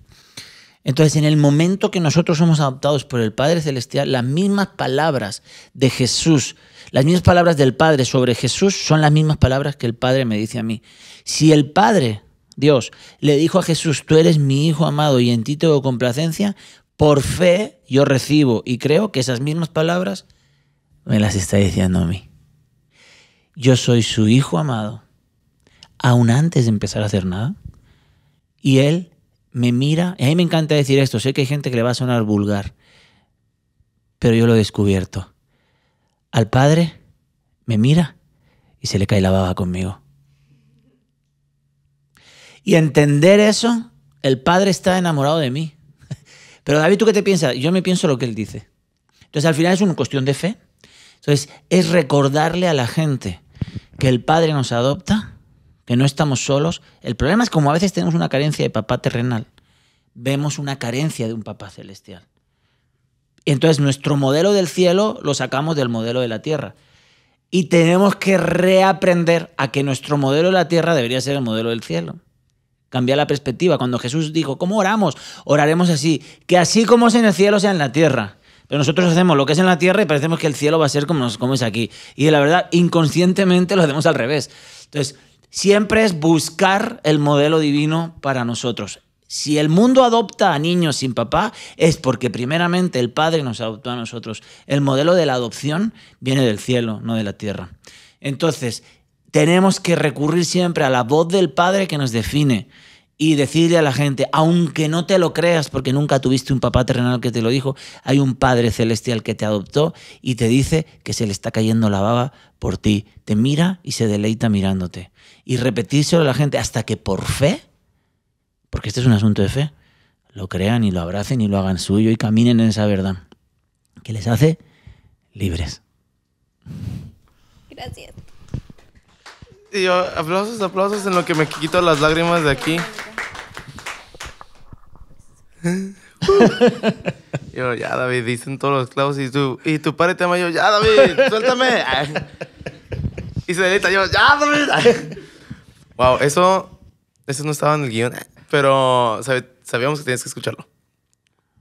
Entonces, en el momento que nosotros somos adoptados por el Padre Celestial, las mismas palabras de Jesús, las mismas palabras del Padre sobre Jesús son las mismas palabras que el Padre me dice a mí. Si el Padre, Dios, le dijo a Jesús, tú eres mi Hijo amado y en ti tengo complacencia, por fe yo recibo y creo que esas mismas palabras me las está diciendo a mí. Yo soy su Hijo amado, aún antes de empezar a hacer nada, y Él me mira, y a mí me encanta decir esto, sé que hay gente que le va a sonar vulgar, pero yo lo he descubierto. Al Padre me mira y se le cae la baba conmigo. Y entender eso, el Padre está enamorado de mí. Pero David, ¿tú qué te piensas? Yo me pienso lo que Él dice. Entonces al final es una cuestión de fe. Entonces es recordarle a la gente que el Padre nos adopta, que no estamos solos. El problema es como a veces tenemos una carencia de papá terrenal, vemos una carencia de un papá celestial. Y entonces nuestro modelo del cielo lo sacamos del modelo de la tierra. Y tenemos que reaprender a que nuestro modelo de la tierra debería ser el modelo del cielo. Cambiar la perspectiva. Cuando Jesús dijo, ¿cómo oramos? Oraremos así, que así como es en el cielo sea en la tierra. Pero nosotros hacemos lo que es en la tierra y parecemos que el cielo va a ser como es aquí. Y la verdad, inconscientemente lo hacemos al revés. Entonces, siempre es buscar el modelo divino para nosotros. Si el mundo adopta a niños sin papá, es porque primeramente el Padre nos adoptó a nosotros. El modelo de la adopción viene del cielo, no de la tierra. Entonces, tenemos que recurrir siempre a la voz del Padre que nos define y decirle a la gente, aunque no te lo creas porque nunca tuviste un papá terrenal que te lo dijo, hay un Padre celestial que te adoptó y te dice que se le está cayendo la baba por ti. Te mira y se deleita mirándote. Y repetírselo a la gente hasta que por fe, porque este es un asunto de fe, lo crean y lo abracen y lo hagan suyo y caminen en esa verdad que les hace libres. Gracias. Y yo, aplausos en lo que me quito las lágrimas de aquí. Yo, ya David, dicen todos los clavos y tu padre te ama. Yo, ya David, suéltame. Y se delita, yo, ya David. Wow, eso no estaba en el guión, pero sabíamos que tenías que escucharlo.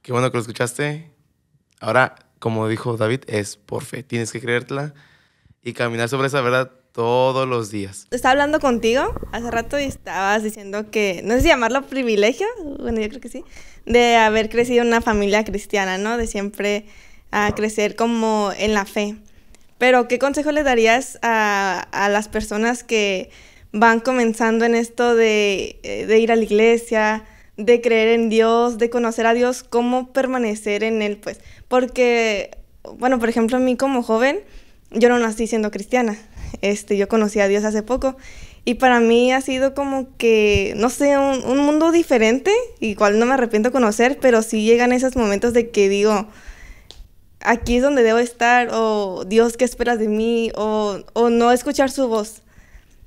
Qué bueno que lo escuchaste. Ahora, como dijo David, es por fe. Tienes que creértela y caminar sobre esa verdad todos los días. Estaba hablando contigo hace rato y estabas diciendo que, no sé si llamarlo privilegio, bueno, yo creo que sí, de haber crecido en una familia cristiana, ¿no? De siempre crecer como en la fe. Pero, ¿qué consejo le darías a las personas que van comenzando en esto de ir a la iglesia, de creer en Dios, de conocer a Dios, cómo permanecer en Él, pues? Porque, bueno, por ejemplo, a mí como joven, yo no nací siendo cristiana. Yo conocí a Dios hace poco y para mí ha sido como que, no sé, un mundo diferente, igual no me arrepiento de conocer, pero sí llegan esos momentos de que digo, aquí es donde debo estar, o Dios, ¿qué esperas de mí? O no escuchar su voz.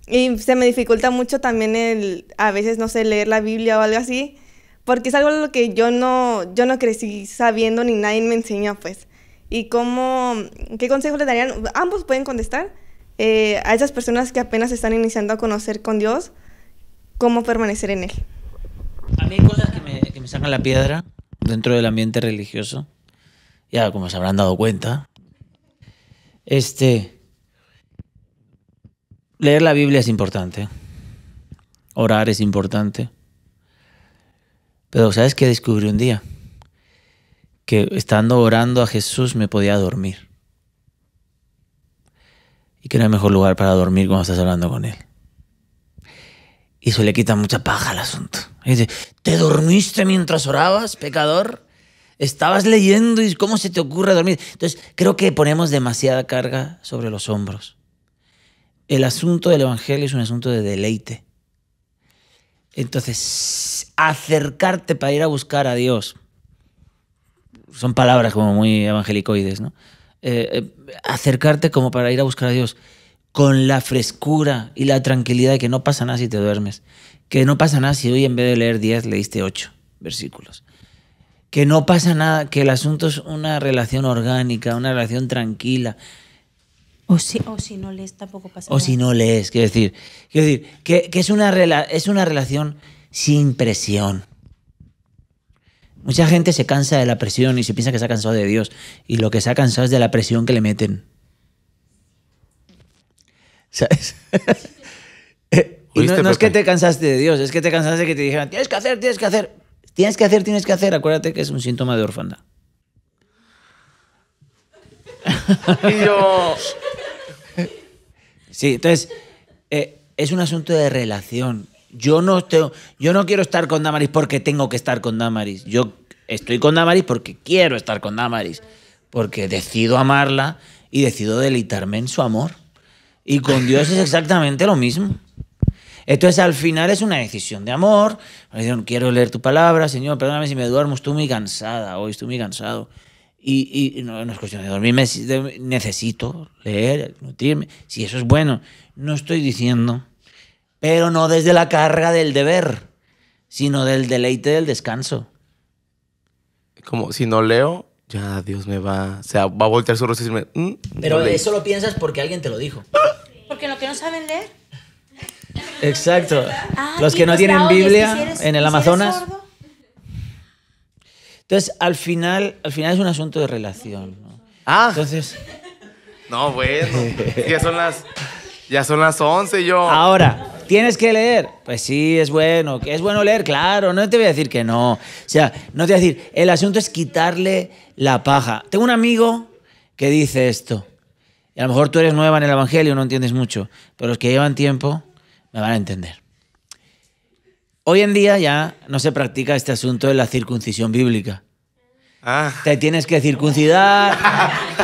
Y se me dificulta mucho también a veces, no sé, leer la Biblia o algo así, porque es algo lo que yo no crecí sabiendo ni nadie me enseñó, pues. ¿Y qué consejo le darían? Ambos pueden contestar. A esas personas que apenas están iniciando a conocer con Dios, ¿cómo permanecer en Él? A mí hay cosas que me sacan la piedra dentro del ambiente religioso, ya como se habrán dado cuenta. Leer la Biblia es importante, orar es importante, pero ¿sabes qué descubrí un día? Que estando orando a Jesús me podía dormir. Y que no hay mejor lugar para dormir cuando estás hablando con Él. Y eso le quita mucha paja al asunto. Y dice, ¿te dormiste mientras orabas, pecador? ¿Estabas leyendo y cómo se te ocurre dormir? Entonces, creo que ponemos demasiada carga sobre los hombros. El asunto del evangelio es un asunto de deleite. Entonces, acercarte para ir a buscar a Dios. Son palabras como muy evangelicoides, ¿no? Acercarte como para ir a buscar a Dios con la frescura y la tranquilidad de que no pasa nada si te duermes, que no pasa nada si hoy en vez de leer 10 leíste 8 versículos, que no pasa nada, que el asunto es una relación orgánica, una relación tranquila. O si no lees tampoco pasa O nada. si no lees, quiero decir que es una relación sin presión. Mucha gente se cansa de la presión y se piensa que se ha cansado de Dios, y lo que se ha cansado es de la presión que le meten. ¿Sabes? Y ¿Oíste, no es que Pepe? te cansaste de Dios, es que te cansaste de que te dijeran, tienes que hacer, tienes que hacer. Tienes que hacer, tienes que hacer. Acuérdate que es un síntoma de orfandad. Y yo... Sí, entonces, es un asunto de relación. Yo no quiero estar con Damaris porque tengo que estar con Damaris. Yo estoy con Damaris porque quiero estar con Damaris. Porque decido amarla y decido deleitarme en su amor. Y con Dios es exactamente lo mismo. Entonces, al final es una decisión de amor. Quiero leer tu palabra, Señor, perdóname si me duermo, estoy muy cansada hoy, estoy muy cansado. Y no es cuestión de dormir, necesito leer, nutrirme. Si eso es bueno, no estoy diciendo, pero no desde la carga del deber, sino del deleite del descanso. Como si no leo, ya Dios me va... O sea, va a voltear su rostro y decirme... Pero no leí. eso lo piensas porque alguien te lo dijo. Porque lo que no saben leer. Exacto. Ah, Los que no pues tienen la oyes, Biblia que si eres- en el que si eres Amazonas. sordo. Entonces, al final es un asunto de relación, ¿no? Ah, Entonces, no, bueno. Ya son las 11 y yo... ahora, ¿tienes que leer? Pues sí, es bueno. ¿Es bueno leer? Claro, no te voy a decir que no. O sea, no te voy a decir, el asunto es quitarle la paja. Tengo un amigo que dice esto. Y a lo mejor tú eres nueva en el Evangelio, no entiendes mucho, pero los que llevan tiempo me van a entender. Hoy en día ya no se practica este asunto de la circuncisión bíblica. Ah. Te tienes que circuncidar.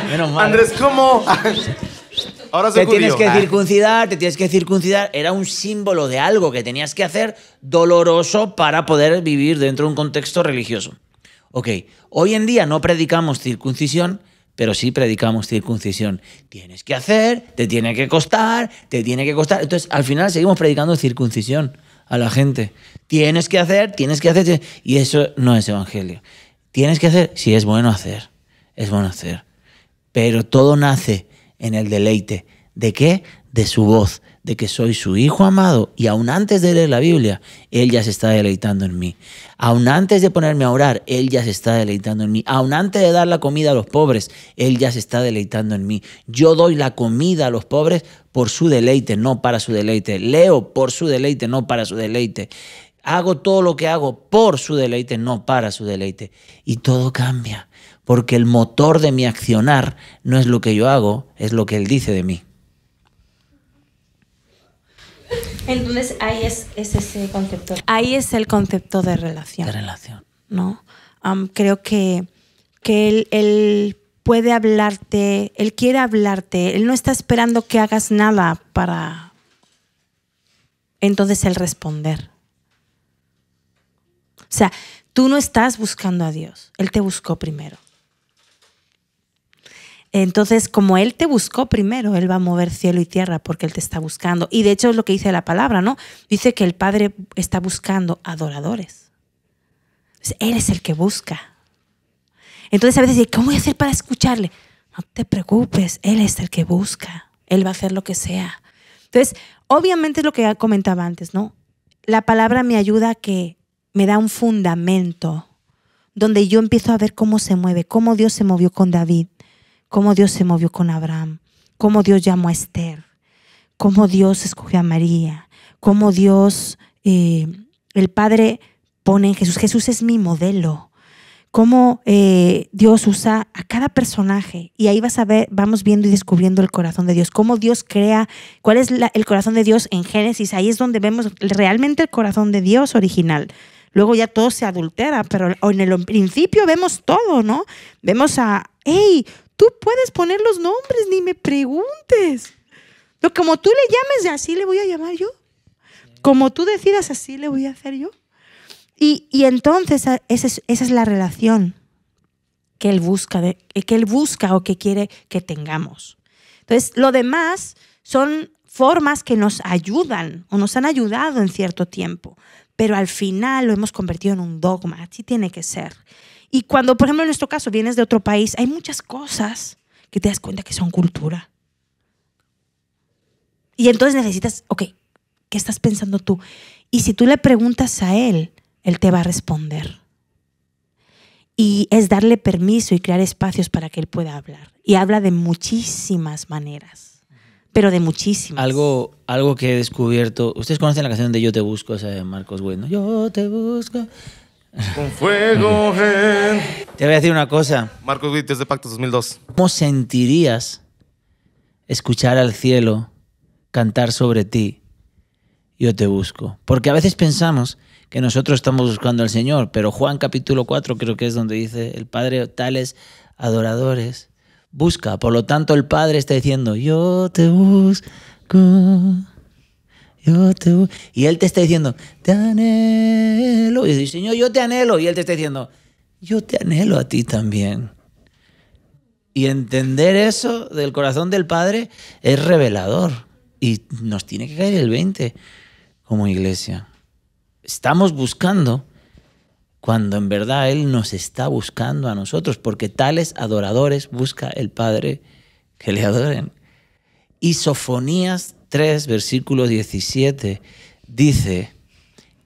Menos mal. Andrés, ¿cómo? Ahora soy Te tienes judío. que circuncidar, te tienes que circuncidar. Era un símbolo de algo que tenías que hacer doloroso para poder vivir dentro de un contexto religioso. Ok, hoy en día no predicamos circuncisión, pero sí predicamos circuncisión. Tienes que hacer, te tiene que costar, te tiene que costar. Entonces, al final seguimos predicando circuncisión a la gente. Tienes que hacer, y eso no es evangelio. Tienes que hacer, sí, es bueno hacer, pero todo nace en el deleite. ¿De qué? De su voz, de que soy su hijo amado, y aún antes de leer la Biblia, Él ya se está deleitando en mí. Aún antes de ponerme a orar, Él ya se está deleitando en mí. Aún antes de dar la comida a los pobres, Él ya se está deleitando en mí. Yo doy la comida a los pobres por su deleite, no para su deleite. Leo por su deleite, no para su deleite. Hago todo lo que hago por su deleite, no para su deleite. Y todo cambia, porque el motor de mi accionar no es lo que yo hago, es lo que Él dice de mí. Entonces ahí es ese concepto. Ahí es el concepto de relación. De relación. ¿No? Creo que él puede hablarte, Él quiere hablarte, Él no está esperando que hagas nada para entonces Él responder. O sea, tú no estás buscando a Dios, Él te buscó primero. Entonces, como Él te buscó primero, Él va a mover cielo y tierra porque Él te está buscando. Y de hecho es lo que dice la palabra, ¿no? Dice que el Padre está buscando adoradores. Entonces, Él es el que busca. Entonces a veces dice, ¿cómo voy a hacer para escucharle? No te preocupes, Él es el que busca. Él va a hacer lo que sea. Entonces, obviamente es lo que ya comentaba antes, ¿no? La palabra me ayuda a que me da un fundamento donde yo empiezo a ver cómo se mueve, cómo Dios se movió con David, cómo Dios se movió con Abraham, cómo Dios llamó a Esther, cómo Dios escogió a María, cómo Dios, el Padre pone en Jesús. Jesús es mi modelo. Cómo Dios usa a cada personaje. Y ahí vamos viendo y descubriendo el corazón de Dios. Cómo Dios crea, cuál es el corazón de Dios en Génesis. Ahí es donde vemos realmente el corazón de Dios original. Luego ya todo se adultera, pero en el principio vemos todo, ¿no? Vemos hey, tú puedes poner los nombres, ni me preguntes. Como tú le llames, así le voy a llamar yo. Como tú decidas, así le voy a hacer yo. Y entonces esa es la relación que Él busca o que quiere que tengamos. Entonces, lo demás son formas que nos ayudan o nos han ayudado en cierto tiempo, pero al final lo hemos convertido en un dogma. Así tiene que ser. Y cuando, por ejemplo, en nuestro caso, vienes de otro país, hay muchas cosas que te das cuenta que son cultura. Y entonces necesitas, ok, ¿qué estás pensando tú? Y si tú le preguntas a él te va a responder. Y es darle permiso y crear espacios para que él pueda hablar. Y habla de muchísimas maneras, pero de muchísimas. Algo que he descubierto. Ustedes conocen la canción de Yo te busco, esa de Marcos Witt, ¿no? Yo te busco. Con fuego, Te voy a decir una cosa. Marcos Witt, desde Pactos 2002. ¿Cómo sentirías escuchar al cielo cantar sobre ti? Yo te busco. Porque a veces pensamos que nosotros estamos buscando al Señor, pero Juan capítulo 4 creo que es donde dice el Padre tales adoradores busca. Por lo tanto, el Padre está diciendo, yo te busco, yo te busco. Y Él te está diciendo, te anhelo. Y dice, Señor, yo te anhelo. Y Él te está diciendo, yo te anhelo a ti también. Y entender eso del corazón del Padre es revelador. Y nos tiene que caer el 20 como iglesia. Estamos buscando cuando en verdad Él nos está buscando a nosotros, porque tales adoradores busca el Padre que le adoren. Y Sofonías 3, versículo 17, dice,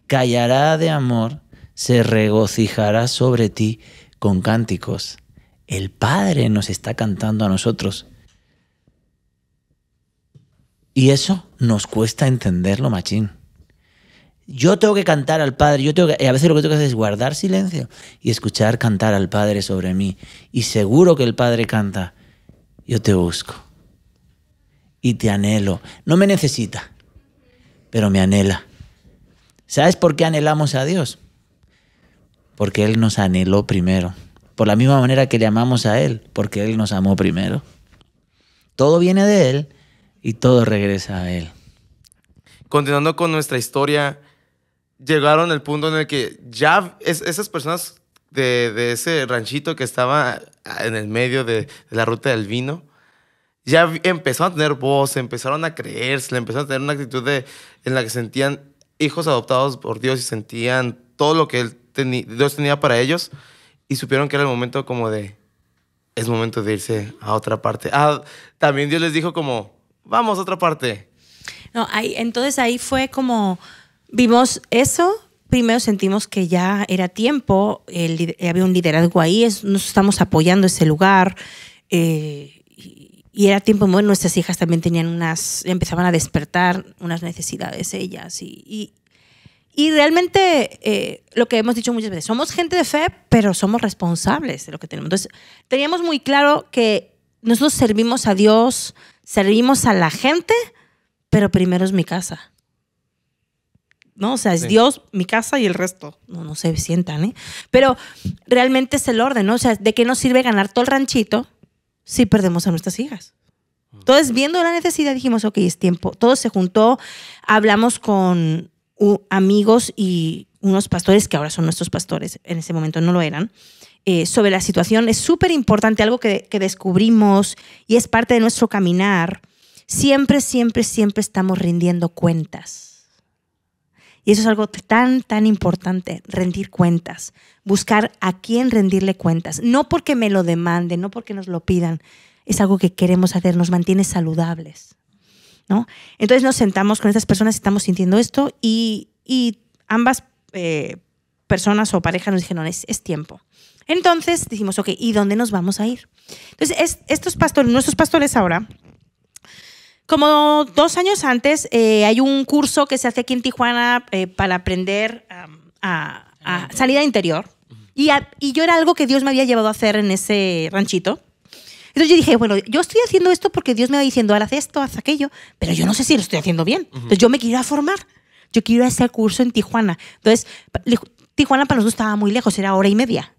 callará de amor, se regocijará sobre ti con cánticos. El Padre nos está cantando a nosotros. Y eso nos cuesta entenderlo, machín. Yo tengo que cantar al Padre, y a veces lo que tengo que hacer es guardar silencio y escuchar cantar al Padre sobre mí. Y seguro que el Padre canta, yo te busco y te anhelo. No me necesita, pero me anhela. ¿Sabes por qué anhelamos a Dios? Porque Él nos anheló primero. Por la misma manera que le amamos a Él, porque Él nos amó primero. Todo viene de Él y todo regresa a Él. Continuando con nuestra historia, llegaron al punto en el que ya esas personas de ese ranchito que estaba en el medio de la ruta del vino, ya empezaron a tener voz, empezaron a creerse, empezaron a tener una actitud en la que sentían hijos adoptados por Dios y sentían todo lo que Dios tenía para ellos, y supieron que era el momento como es momento de irse a otra parte. También Dios les dijo como, vamos a otra parte. No, entonces ahí fue como, vimos eso, primero sentimos que ya era tiempo, había un liderazgo ahí, nos estamos apoyando ese lugar, y era tiempo, bueno, nuestras hijas también tenían empezaban a despertar unas necesidades ellas, y realmente lo que hemos dicho muchas veces, somos gente de fe, pero somos responsables de lo que tenemos. Entonces, teníamos muy claro que nosotros servimos a Dios, servimos a la gente, pero primero es mi casa. ¿No? O sea, es Dios, mi casa y el resto. No se sientan, ¿eh? Pero realmente es el orden, ¿no? O sea, ¿de qué nos sirve ganar todo el ranchito si perdemos a nuestras hijas? Entonces, viendo la necesidad, dijimos, ok, es tiempo. Todo se juntó, hablamos con amigos y unos pastores que ahora son nuestros pastores, en ese momento no lo eran, sobre la situación. Es súper importante, algo que descubrimos y es parte de nuestro caminar. Siempre, siempre, siempre estamos rindiendo cuentas. Y eso es algo tan, tan importante, rendir cuentas. Buscar a quién rendirle cuentas. No porque me lo demanden, no porque nos lo pidan. Es algo que queremos hacer, nos mantiene saludables, ¿no? Entonces nos sentamos con estas personas, estamos sintiendo esto y ambas personas o parejas nos dijeron, es tiempo. Entonces dijimos, ok, ¿y dónde nos vamos a ir? Entonces nuestros pastores ahora, como 2 años antes, hay un curso que se hace aquí en Tijuana para aprender a sanidad interior. Y yo era algo que Dios me había llevado a hacer en ese ranchito. Entonces yo dije, bueno, yo estoy haciendo esto porque Dios me va diciendo, haz esto, haz aquello, pero yo no sé si lo estoy haciendo bien. Entonces yo me quiero ir a formar. Yo quiero ir a ese curso en Tijuana. Entonces, Tijuana para nosotros estaba muy lejos, era 1:30.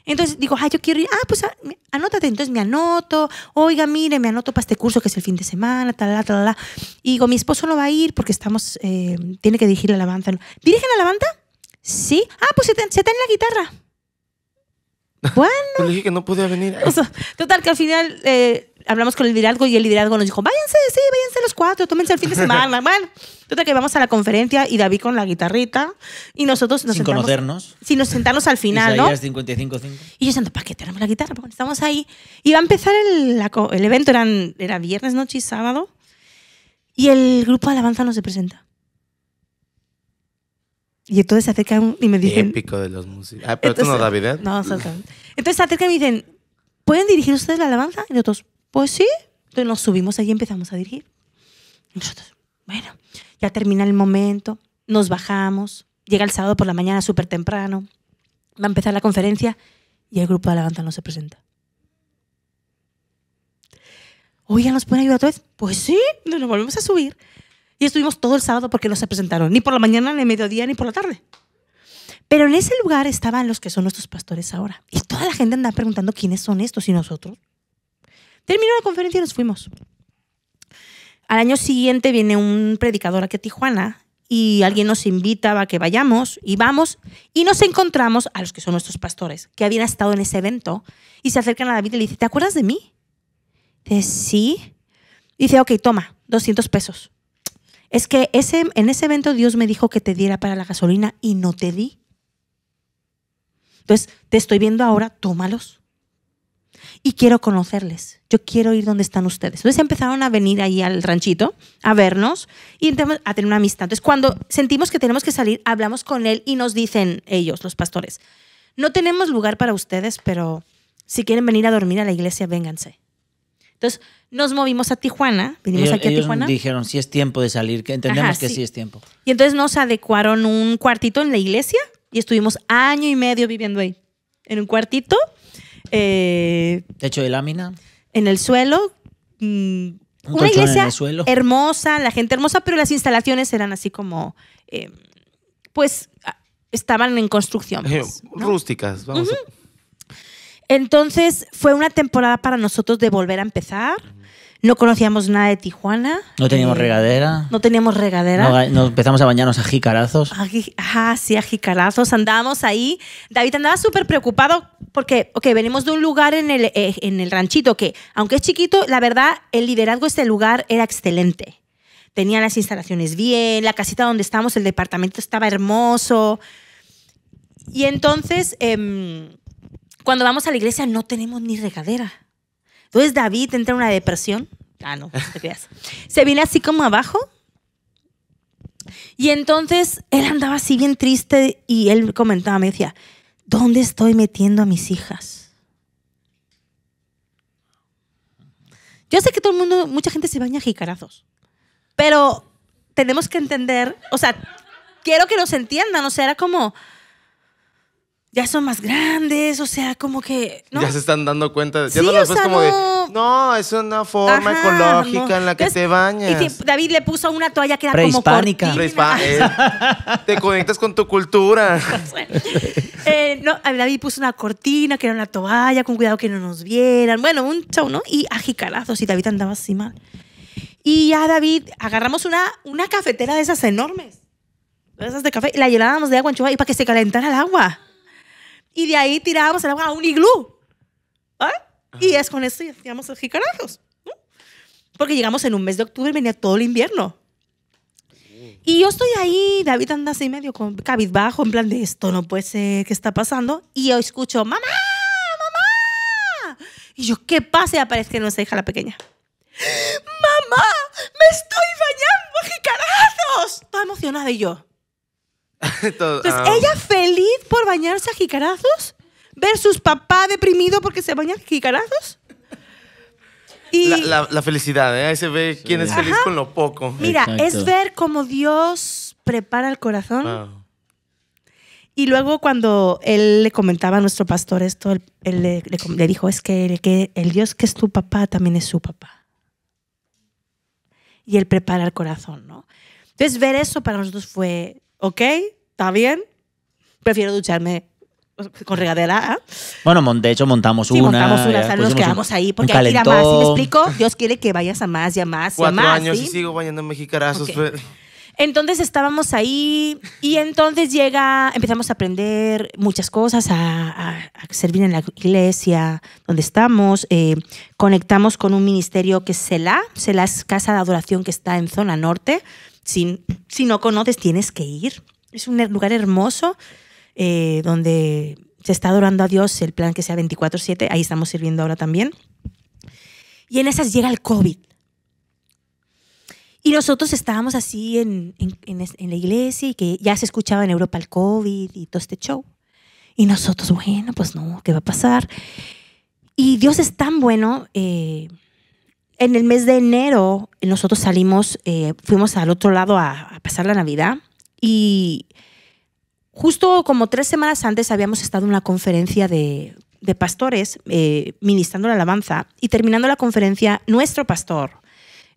Entonces digo, yo quiero ir, pues anótate. Entonces me anoto, oiga, mire, me anoto para este curso que es el fin de semana, tal. Y digo, mi esposo no va a ir porque tiene que dirigir la alabanza. ¿Dirige la alabanza? Sí. Pues se está en la guitarra. Bueno. Pero le dije que no podía venir. O sea, total, que al final hablamos con el liderazgo y el liderazgo nos dijo, váyanse los 4, tómense el fin de semana. Bueno, total que vamos a la conferencia y David con la guitarrita y nosotros nos Sin sentamos, conocernos. sin sentarnos al final, ¿no? Isaías 55:5. Y yo siento, ¿para qué tenemos la guitarra? Porque estamos ahí. Y va a empezar el evento, era viernes, noche y sábado. Y el grupo de alabanza no se presenta. Y entonces se acercan y me dicen... Épico de los músicos. Ah, pero tú no, David, ¿eh? No, exactamente. Entonces se acercan y me dicen, ¿pueden dirigir ustedes la alabanza? Y nosotros, pues sí. Entonces nos subimos allí y empezamos a dirigir. Y nosotros, bueno, ya termina el momento, nos bajamos, llega el sábado por la mañana súper temprano, va a empezar la conferencia y el grupo de alabanza no se presenta. Oigan, ¿nos pueden ayudar otra vez? Pues sí, nos volvemos a subir. Y estuvimos todo el sábado porque no se presentaron, ni por la mañana, ni mediodía, ni por la tarde. Pero en ese lugar estaban los que son nuestros pastores ahora. Y toda la gente andaba preguntando quiénes son estos y nosotros. Terminó la conferencia y nos fuimos. Al año siguiente viene un predicador aquí a Tijuana y alguien nos invita a que vayamos y vamos y nos encontramos a los que son nuestros pastores, que habían estado en ese evento y se acercan a David y le dicen, ¿te acuerdas de mí? Dice, sí. Dice, ok, toma, 200 pesos. Es que en ese evento Dios me dijo que te diera para la gasolina y no te di. Entonces, te estoy viendo ahora, tómalos. Y quiero conocerles. Yo quiero ir donde están ustedes. Entonces empezaron a venir ahí al ranchito a vernos y a tener una amistad. Entonces, cuando sentimos que tenemos que salir, hablamos con él y nos dicen ellos, los pastores, no tenemos lugar para ustedes, pero si quieren venir a dormir a la iglesia, vénganse. Entonces, nos movimos a Tijuana, vinimos aquí a Tijuana. Ellos dijeron, sí es tiempo de salir, que entendemos que sí es tiempo. Y entonces nos adecuaron un cuartito en la iglesia y estuvimos año y medio viviendo ahí. En un cuartito. Techo de lámina. En el suelo. Una iglesia en el suelo. Hermosa, la gente hermosa, pero las instalaciones eran así como, pues, estaban en construcción. Pues, ¿no? Rústicas, vamos a... Entonces fue una temporada para nosotros de volver a empezar. No conocíamos nada de Tijuana. No teníamos regadera. No teníamos regadera. No, empezamos a bañarnos a jicarazos. Ajá, sí, a jicarazos. Andábamos ahí. David andaba súper preocupado porque, venimos de un lugar en el ranchito que, aunque es chiquito, la verdad, el liderazgo de este lugar era excelente. Tenía las instalaciones bien, la casita donde estábamos, el departamento estaba hermoso. Y entonces... cuando vamos a la iglesia no tenemos ni regadera. Entonces David entra en una depresión. No te creas. Se viene así como abajo. Y entonces él andaba así bien triste y él comentaba, me decía, ¿dónde estoy metiendo a mis hijas? Yo sé que todo el mundo, mucha gente se baña a jicarazos. Pero tenemos que entender, o sea, quiero que nos entiendan, o sea, era como... Ya son más grandes, o sea, como que... ¿no? Ya se están dando cuenta. Ya Sí, no los ves o sea, como no. de... No, es una forma ecológica en la que Entonces, te bañas. Y David le puso una toalla que era Prehispánica. como cortina. Te conectas con tu cultura. David puso una cortina que era una toalla, con cuidado que no nos vieran. Bueno, un show, ¿no? Y a jicarazos, y David andaba así mal. Y ya David, agarramos una cafetera de esas enormes. De esas de café. Y la llenábamos de agua enchufada y para que se calentara el agua. Y de ahí tirábamos el agua a un iglú. Y es con eso y hacíamos los jicarazos, ¿no? Porque llegamos en un mes de octubre y venía todo el invierno. Y yo estoy ahí, David anda así medio con cabizbajo, en plan de esto no puede ser, ¿qué está pasando? Y yo escucho, ¡mamá! ¡Mamá! Y yo, ¿qué pasa? Y aparece nuestra hija la pequeña. ¡Mamá! ¡Me estoy bañando a jicarazos! Toda emocionada y yo. Entonces, ella feliz por bañarse a jicarazos versus papá deprimido porque se baña a jicarazos. Y la felicidad, ¿eh? Ahí se ve quién es feliz con lo poco. mira, Exacto. es ver cómo Dios prepara el corazón. Y luego cuando él le comentaba a nuestro pastor esto, él le dijo, es que el Dios que es tu papá también es su papá. Y él prepara el corazón, ¿no? Entonces ver eso para nosotros fue... ¿Ok? ¿Está bien? Prefiero ducharme con regadera. Bueno, de hecho montamos Sí, una. montamos una, ya ¿sabes? Nos pusimos quedamos ahí porque un hay que ir a más. ¿Sí me calentón. explico? Dios quiere que vayas a más y a más y a 4 más. años ¿sí? y sigo bañando mexicarazos. Ok. Entonces estábamos ahí y entonces empezamos a aprender muchas cosas, a servir en la iglesia donde estamos. Conectamos con un ministerio que es Selah. Selah es casa de adoración que está en zona norte. Si no conoces, tienes que ir. Es un lugar hermoso donde se está adorando a Dios, el plan que sea 24/7. Ahí estamos sirviendo ahora también. Y en esas llega el COVID. Y nosotros estábamos así en la iglesia y que ya se escuchaba en Europa el COVID y todo este show. Y nosotros, bueno, pues no, ¿qué va a pasar? Y Dios es tan bueno. En el mes de enero nosotros fuimos al otro lado a pasar la Navidad. Y justo como 3 semanas antes habíamos estado en una conferencia de pastores ministrando la alabanza. Y terminando la conferencia, nuestro pastor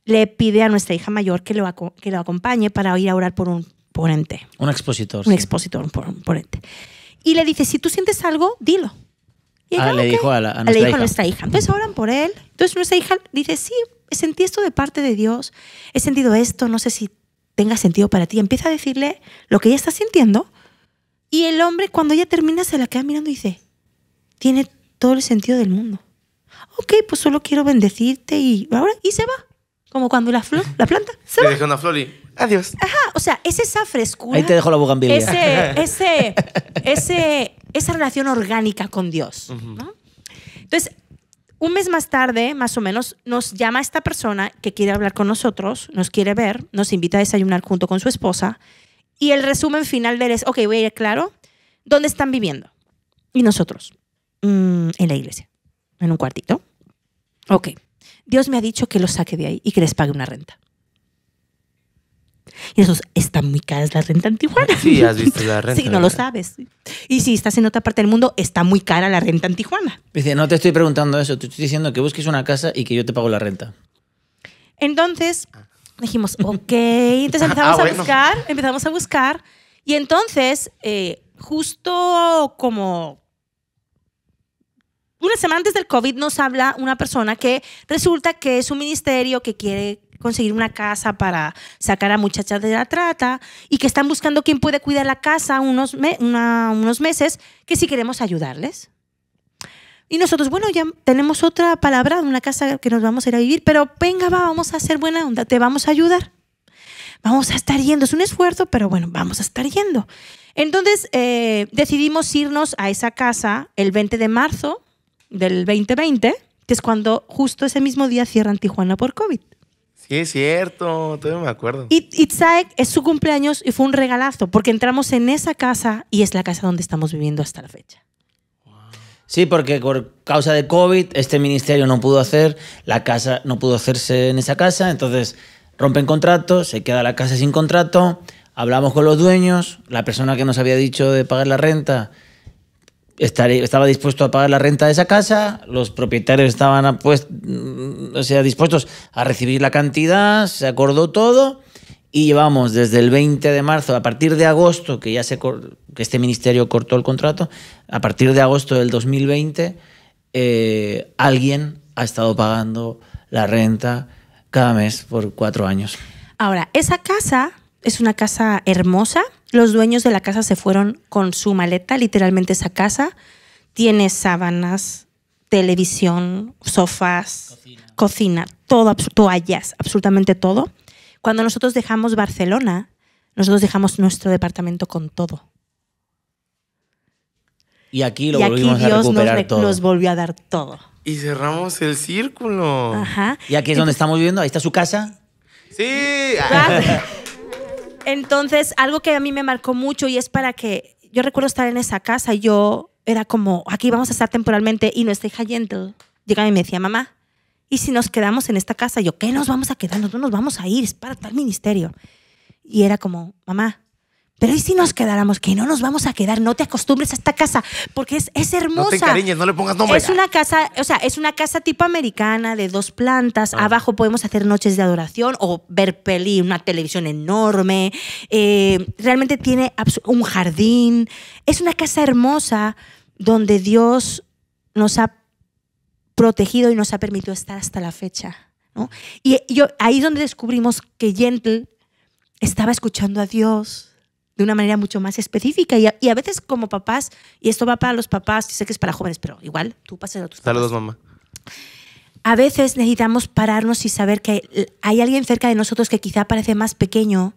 le pide a nuestra hija mayor que lo acompañe para ir a orar por un ponente. Un expositor. Un expositor, un ponente. Y le dice, si tú sientes algo, dilo. Y ella, le dijo a nuestra hija. Entonces oran por él. Entonces nuestra hija dice, sí, sentí esto de parte de Dios. He sentido esto, no sé si tenga sentido para ti. Empieza a decirle lo que ella está sintiendo. Y el hombre, cuando ella termina, se la queda mirando y dice, tiene todo el sentido del mundo. Ok, pues solo quiero bendecirte y se va. Como cuando la planta se Te va. deja una flor y adiós. Ajá, o sea, es esa frescura. Ahí te dejo la bugambilia. Esa relación orgánica con Dios, ¿no? Entonces, un mes más tarde, más o menos, nos llama esta persona que quiere hablar con nosotros, nos quiere ver, nos invita a desayunar junto con su esposa y el resumen final de él es, ok, voy a ir claro, ¿dónde están viviendo? Y nosotros, en la iglesia, en un cuartito. Ok. Dios me ha dicho que los saque de ahí y que les pague una renta. Y eso está muy cara la renta en Tijuana. Sí, has visto la renta. Sí, no lo sabes. Y si estás en otra parte del mundo, está muy cara la renta en Tijuana. Dice, no te estoy preguntando eso, te estoy diciendo que busques una casa y que yo te pago la renta. Entonces dijimos, ok. Entonces empezamos a buscar. Y entonces, justo como una semana antes del COVID nos habla una persona que resulta que es un ministerio que quiere conseguir una casa para sacar a muchachas de la trata y que están buscando quién puede cuidar la casa unos meses, que si queremos ayudarles. Y nosotros, bueno, ya tenemos otra palabra, una casa que nos vamos a ir a vivir, pero venga, vamos a hacer buena onda, te vamos a ayudar. Vamos a estar yendo, es un esfuerzo, pero bueno, vamos a estar yendo. Entonces decidimos irnos a esa casa el 20 de marzo del 2020, que es cuando justo ese mismo día cierran Tijuana por COVID. Sí, es cierto, todavía me acuerdo. Y Itzaek es su cumpleaños y fue un regalazo, porque entramos en esa casa y es la casa donde estamos viviendo hasta la fecha. Sí, porque por causa de COVID este ministerio no pudo hacer, la casa no pudo hacerse en esa casa, entonces rompen contrato, se queda la casa sin contrato, hablamos con los dueños, la persona que nos había dicho de pagar la renta estaba dispuesto a pagar la renta de esa casa, los propietarios estaban dispuestos a recibir la cantidad, se acordó todo y llevamos desde el 20 de marzo, a partir de agosto, que este ministerio cortó el contrato, a partir de agosto del 2020, alguien ha estado pagando la renta cada mes por 4 años. Ahora, esa casa es una casa hermosa. Los dueños de la casa se fueron con su maleta, literalmente esa casa. Tiene sábanas, televisión, sofás, cocina todo, toallas, absolutamente todo. Cuando nosotros dejamos Barcelona, nosotros dejamos nuestro departamento con todo. Y aquí volvimos a recuperar todo. Nos volvió a dar todo. Y cerramos el círculo. Ajá. Y aquí es donde estamos viviendo, ahí está su casa. Sí. Entonces, algo que a mí me marcó mucho y es para que yo recuerdo estar en esa casa y yo era como, aquí vamos a estar temporalmente y nuestra hija Gentle llegaba y me decía, mamá, ¿y si nos quedamos en esta casa? Yo, ¿qué nos vamos a quedar? Nosotros nos vamos a ir, es para tal ministerio. Y era como, mamá, pero ¿y si nos quedáramos? Que no nos vamos a quedar, no te acostumbres a esta casa, porque es hermosa. No te encariñes, no le pongas nombre. Es una casa, es una casa tipo americana de 2 plantas. Abajo podemos hacer noches de adoración o ver peli, una televisión enorme. Realmente tiene un jardín. Es una casa hermosa donde Dios nos ha protegido y nos ha permitido estar hasta la fecha, ¿no? Y ahí es donde descubrimos que Gentle estaba escuchando a Dios de una manera mucho más específica. Y a veces como papás, y esto va para los papás, yo sé que es para jóvenes, pero igual tú pasas a tus papás. Saludos, mamá. A veces necesitamos pararnos y saber que hay alguien cerca de nosotros que quizá parece más pequeño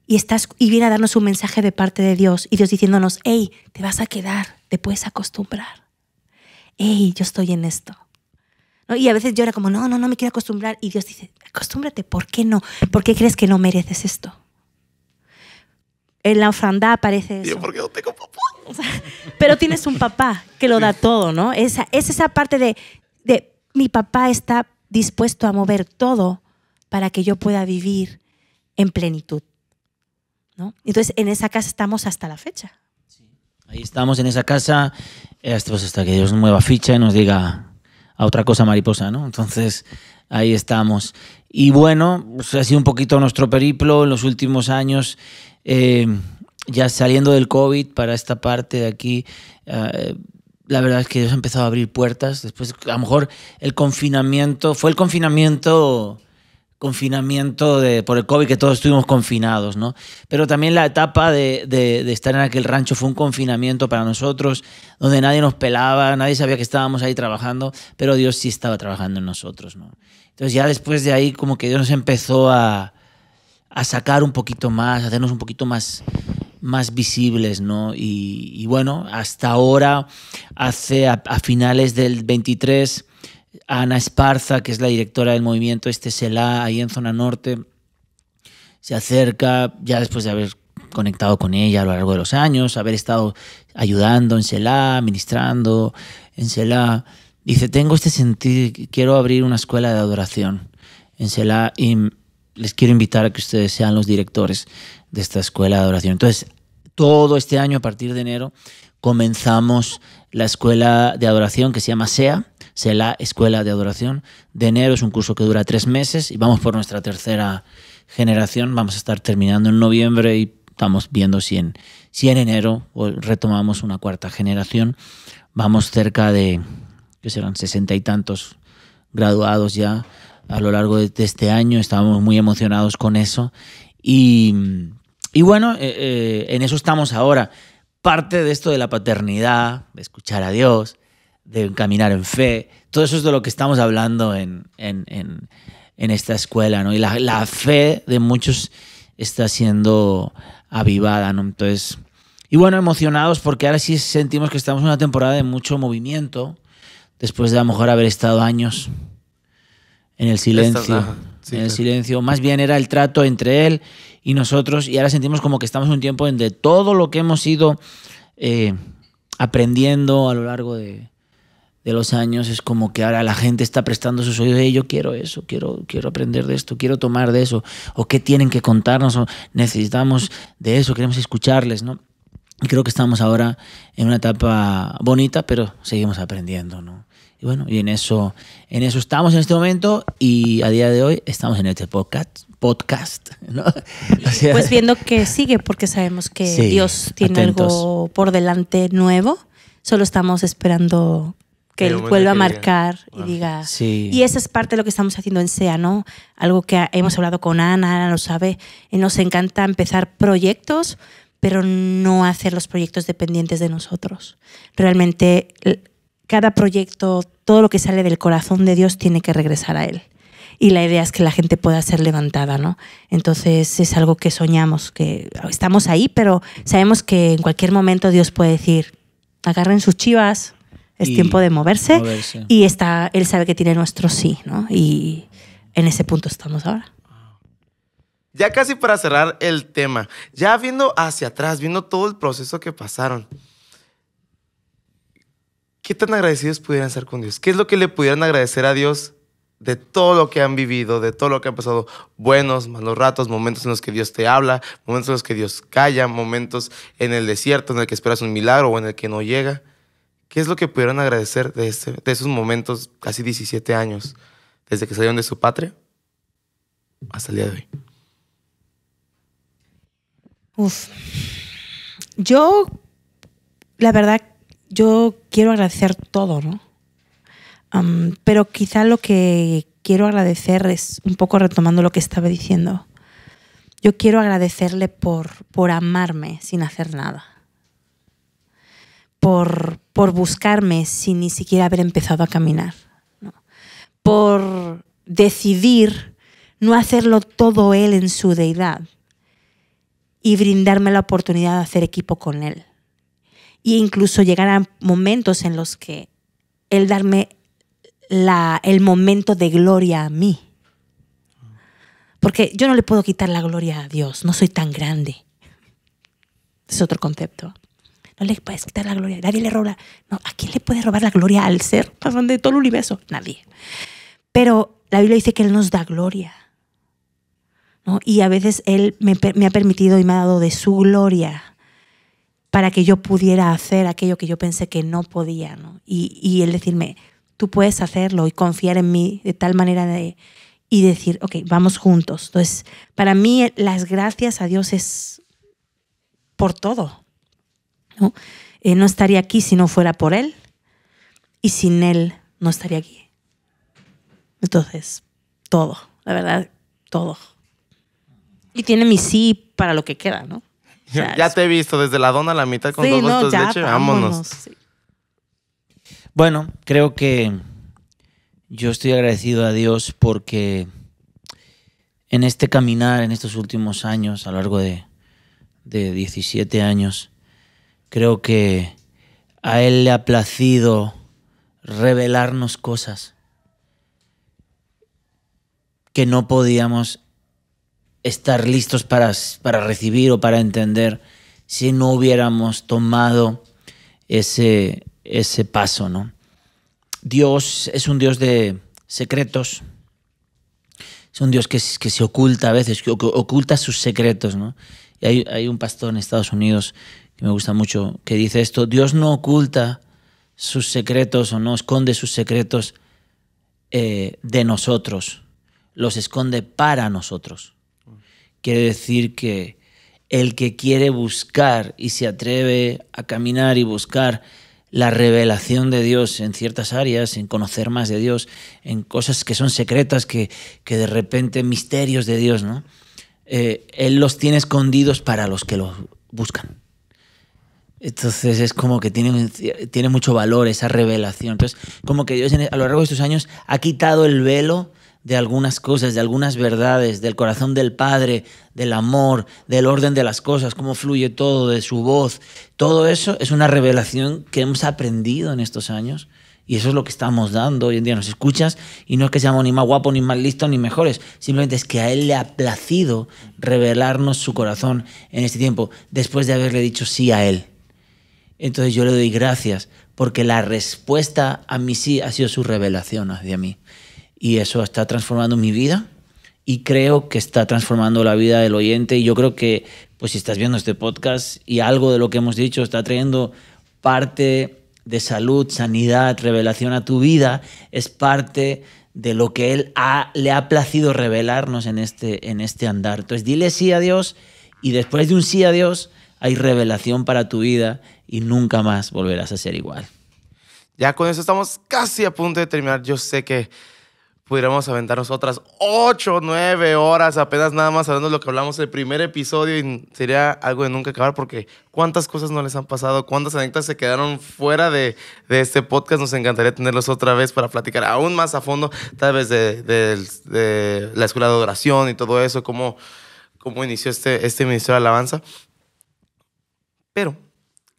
y viene a darnos un mensaje de parte de Dios. Y Dios diciéndonos, hey, te vas a quedar, te puedes acostumbrar. Hey, yo estoy en esto. ¿No? Y a veces yo era como, no me quiero acostumbrar. Y Dios dice, acostúmbrate, ¿por qué no? ¿Por qué crees que no mereces esto? En la ofranda aparece eso. Yo, ¿por qué no tengo papá? Pero tienes un papá que lo da todo, ¿no? Es esa parte de mi papá está dispuesto a mover todo para que yo pueda vivir en plenitud, ¿no? Entonces, en esa casa estamos hasta la fecha. Ahí estamos en esa casa, pues hasta que Dios mueva ficha y nos diga a otra cosa mariposa, ¿no? Entonces, ahí estamos. Y bueno, pues ha sido un poquito nuestro periplo en los últimos años, ya saliendo del COVID para esta parte de aquí. La verdad es que Dios ha empezado a abrir puertas. Después, a lo mejor el confinamiento, fue el confinamiento por el COVID, que todos estuvimos confinados, ¿no? Pero también la etapa de estar en aquel rancho fue un confinamiento para nosotros, donde nadie nos pelaba, nadie sabía que estábamos ahí trabajando, pero Dios sí estaba trabajando en nosotros, ¿no? Entonces ya después de ahí como que Dios nos empezó a sacar un poquito más, a hacernos un poquito más visibles, ¿no? Y bueno, hasta ahora, a finales del 23, Ana Esparza, que es la directora del movimiento Selah, ahí en Zona Norte, se acerca, ya después de haber conectado con ella a lo largo de los años, haber estado ayudando en Selah, ministrando en Selah, dice, tengo este sentido, quiero abrir una escuela de adoración en Selah y les quiero invitar a que ustedes sean los directores de esta escuela de adoración. Entonces, todo este año, a partir de enero, comenzamos la escuela de adoración que se llama Selah, Escuela de Adoración. De enero es un curso que dura 3 meses y vamos por nuestra tercera generación. Vamos a estar terminando en noviembre y estamos viendo si en enero retomamos una 4ª generación. Vamos cerca de, que serán 60 y tantos graduados ya a lo largo de este año. Estamos muy emocionados con eso. Y bueno, en eso estamos ahora. Parte de esto de la paternidad, de escuchar a Dios, de caminar en fe, todo eso es de lo que estamos hablando en esta escuela, ¿no? Y la fe de muchos está siendo avivada, ¿no? Entonces, y bueno, emocionados porque ahora sí sentimos que estamos en una temporada de mucho movimiento, después de a lo mejor haber estado años en el silencio. Silencio. Más bien era el trato entre él y nosotros, y ahora sentimos como que estamos en un tiempo en de todo lo que hemos ido aprendiendo a lo largo de los años, es como que ahora la gente está prestando sus oídos. Yo quiero eso, quiero aprender de esto, quiero tomar de eso, o qué tienen que contarnos, o necesitamos de eso, queremos escucharles, ¿no? Y creo que estamos ahora en una etapa bonita, pero seguimos aprendiendo, ¿no? Y bueno, y en eso estamos en este momento, y a día de hoy estamos en este podcast, ¿no? O sea, pues viendo que sigue, porque sabemos que sí, Dios tiene algo por delante nuevo. Solo estamos esperando que Él vuelva a marcar y diga. Sí. Y esa es parte de lo que estamos haciendo en SEA, ¿no? Algo que hemos hablado con Ana lo sabe. Nos encanta empezar proyectos, pero no hacer los proyectos dependientes de nosotros. Realmente, cada proyecto, todo lo que sale del corazón de Dios tiene que regresar a Él. Y la idea es que la gente pueda ser levantada, ¿no? Entonces es algo que soñamos, que estamos ahí, pero sabemos que en cualquier momento Dios puede decir, agarren sus chivas, es tiempo de moverse. Y Él sabe que tiene nuestro sí, ¿no? Y en ese punto estamos ahora. Ya casi para cerrar el tema, ya viendo hacia atrás, viendo todo el proceso que pasaron, ¿qué tan agradecidos pudieran ser con Dios? ¿Qué es lo que le pudieran agradecer a Dios de todo lo que han vivido, de todo lo que han pasado? Buenos, malos ratos, momentos en los que Dios te habla, momentos en los que Dios calla, momentos en el desierto en el que esperas un milagro o en el que no llega. ¿Qué es lo que pudieran agradecer de esos momentos, casi 17 años, desde que salieron de su patria hasta el día de hoy? La verdad, yo quiero agradecer todo, ¿no? Pero quizá lo que quiero agradecer es un poco retomando lo que estaba diciendo. yo quiero agradecerle por amarme sin hacer nada. Por buscarme sin ni siquiera haber empezado a caminar, ¿no? Por decidir no hacerlo todo Él en su deidad y brindarme la oportunidad de hacer equipo con Él. E incluso llegar a momentos en los que Él darme el momento de gloria a mí. Porque yo no le puedo quitar la gloria a Dios, no soy tan grande. Es otro concepto. No le puedes quitar la gloria, nadie le roba. No, ¿a quién le puede robar la gloria al ser más grande de todo el universo? Nadie. Pero la Biblia dice que Él nos da gloria, ¿no? Y a veces Él me ha permitido y me ha dado de su gloria para que yo pudiera hacer aquello que yo pensé que no podía, ¿no? Y Él decirme, tú puedes hacerlo, y confiar en mí de tal manera y decir, ok, vamos juntos. Entonces, para mí las gracias a Dios es por todo, ¿no? No estaría aquí si no fuera por Él, y sin Él no estaría aquí. Entonces, todo, la verdad, todo. Y tiene mi sí para lo que queda, ¿no? O sea, ya te he visto desde la dona a la mitad con 2 vasitos de leche. Vámonos. Sí. Bueno, creo que yo estoy agradecido a Dios porque en este caminar, en estos últimos años, a lo largo de 17 años, creo que a Él le ha placido revelarnos cosas que no podíamos estar listos para recibir o para entender si no hubiéramos tomado ese paso, ¿no? Dios es un Dios de secretos, es un Dios que se oculta a veces, que oculta sus secretos, ¿no? Y hay un pastor en Estados Unidos que me gusta mucho que dice esto: Dios no oculta sus secretos o no esconde sus secretos de nosotros, los esconde para nosotros. Quiere decir que el que quiere buscar y se atreve a caminar y buscar la revelación de Dios en ciertas áreas, en conocer más de Dios, en cosas que son secretas, que de repente misterios de Dios, ¿no? Él los tiene escondidos para los que los buscan. Entonces es como que tiene mucho valor esa revelación. Entonces, como que Dios a lo largo de estos años ha quitado el velo de algunas cosas, de algunas verdades, del corazón del Padre, del amor, del orden de las cosas, cómo fluye todo, de su voz. Todo eso es una revelación que hemos aprendido en estos años, y eso es lo que estamos dando hoy en día. Nos escuchas y no es que seamos ni más guapos, ni más listos, ni mejores. Simplemente es que a Él le ha placido revelarnos su corazón en este tiempo, después de haberle dicho sí a Él. Entonces yo le doy gracias porque la respuesta a mi sí ha sido su revelación hacia mí. Y eso está transformando mi vida y creo que está transformando la vida del oyente. Y yo creo que, pues si estás viendo este podcast y algo de lo que hemos dicho está trayendo parte de salud, sanidad, revelación a tu vida, es parte de lo que Él le ha placido revelarnos en este andar. Entonces dile sí a Dios, y después de un sí a Dios hay revelación para tu vida y nunca más volverás a ser igual. Ya con eso estamos casi a punto de terminar. Yo sé que pudiéramos aventarnos otras 8 o 9 horas apenas nada más hablando de lo que hablamos en el primer episodio, y sería algo de nunca acabar, porque cuántas cosas no les han pasado, cuántas anécdotas se quedaron fuera de este podcast. Nos encantaría tenerlos otra vez para platicar aún más a fondo, tal vez de la escuela de adoración y todo eso, cómo inició este ministerio de alabanza. Pero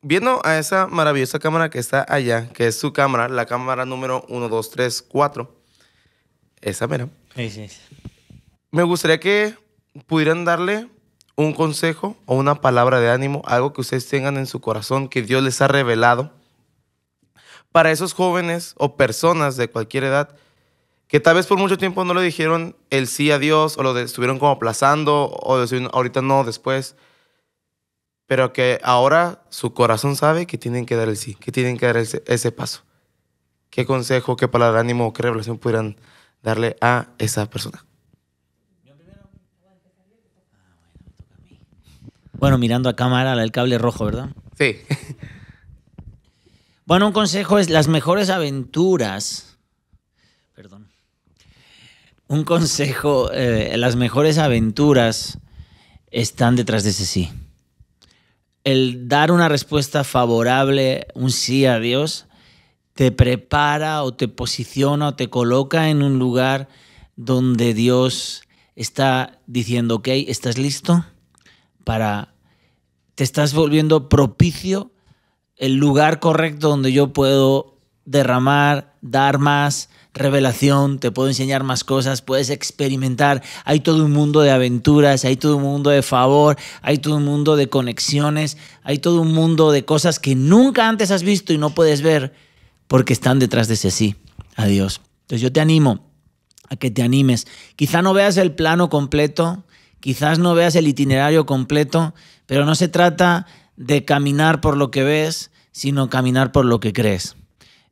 viendo a esa maravillosa cámara que está allá, que es su cámara, la cámara número 1, 2, 3, 4, esa mera. Sí. Me gustaría que pudieran darle un consejo o una palabra de ánimo, algo que ustedes tengan en su corazón, que Dios les ha revelado, para esos jóvenes o personas de cualquier edad que tal vez por mucho tiempo no le dijeron el sí a Dios, o lo estuvieron como aplazando, o decían ahorita no, después, pero que ahora su corazón sabe que tienen que dar el sí, que tienen que dar ese paso. ¿Qué consejo, qué palabra de ánimo, qué revelación pudieran darle a esa persona? Bueno, mirando a cámara, el cable rojo, ¿verdad? Sí. Bueno, un consejo es las mejores aventuras. Perdón. Un consejo, las mejores aventuras están detrás de ese sí. El dar una respuesta favorable, un sí a Dios, te prepara o te posiciona o te coloca en un lugar donde Dios está diciendo, ok, ¿estás listo? Te estás volviendo propicio, el lugar correcto donde yo puedo derramar, dar más revelación, te puedo enseñar más cosas, puedes experimentar. Hay todo un mundo de aventuras, hay todo un mundo de favor, hay todo un mundo de conexiones, hay todo un mundo de cosas que nunca antes has visto y no puedes ver porque están detrás de ese sí a Dios. Entonces yo te animo a que te animes. Quizá no veas el plano completo, quizás no veas el itinerario completo, pero no se trata de caminar por lo que ves, sino caminar por lo que crees.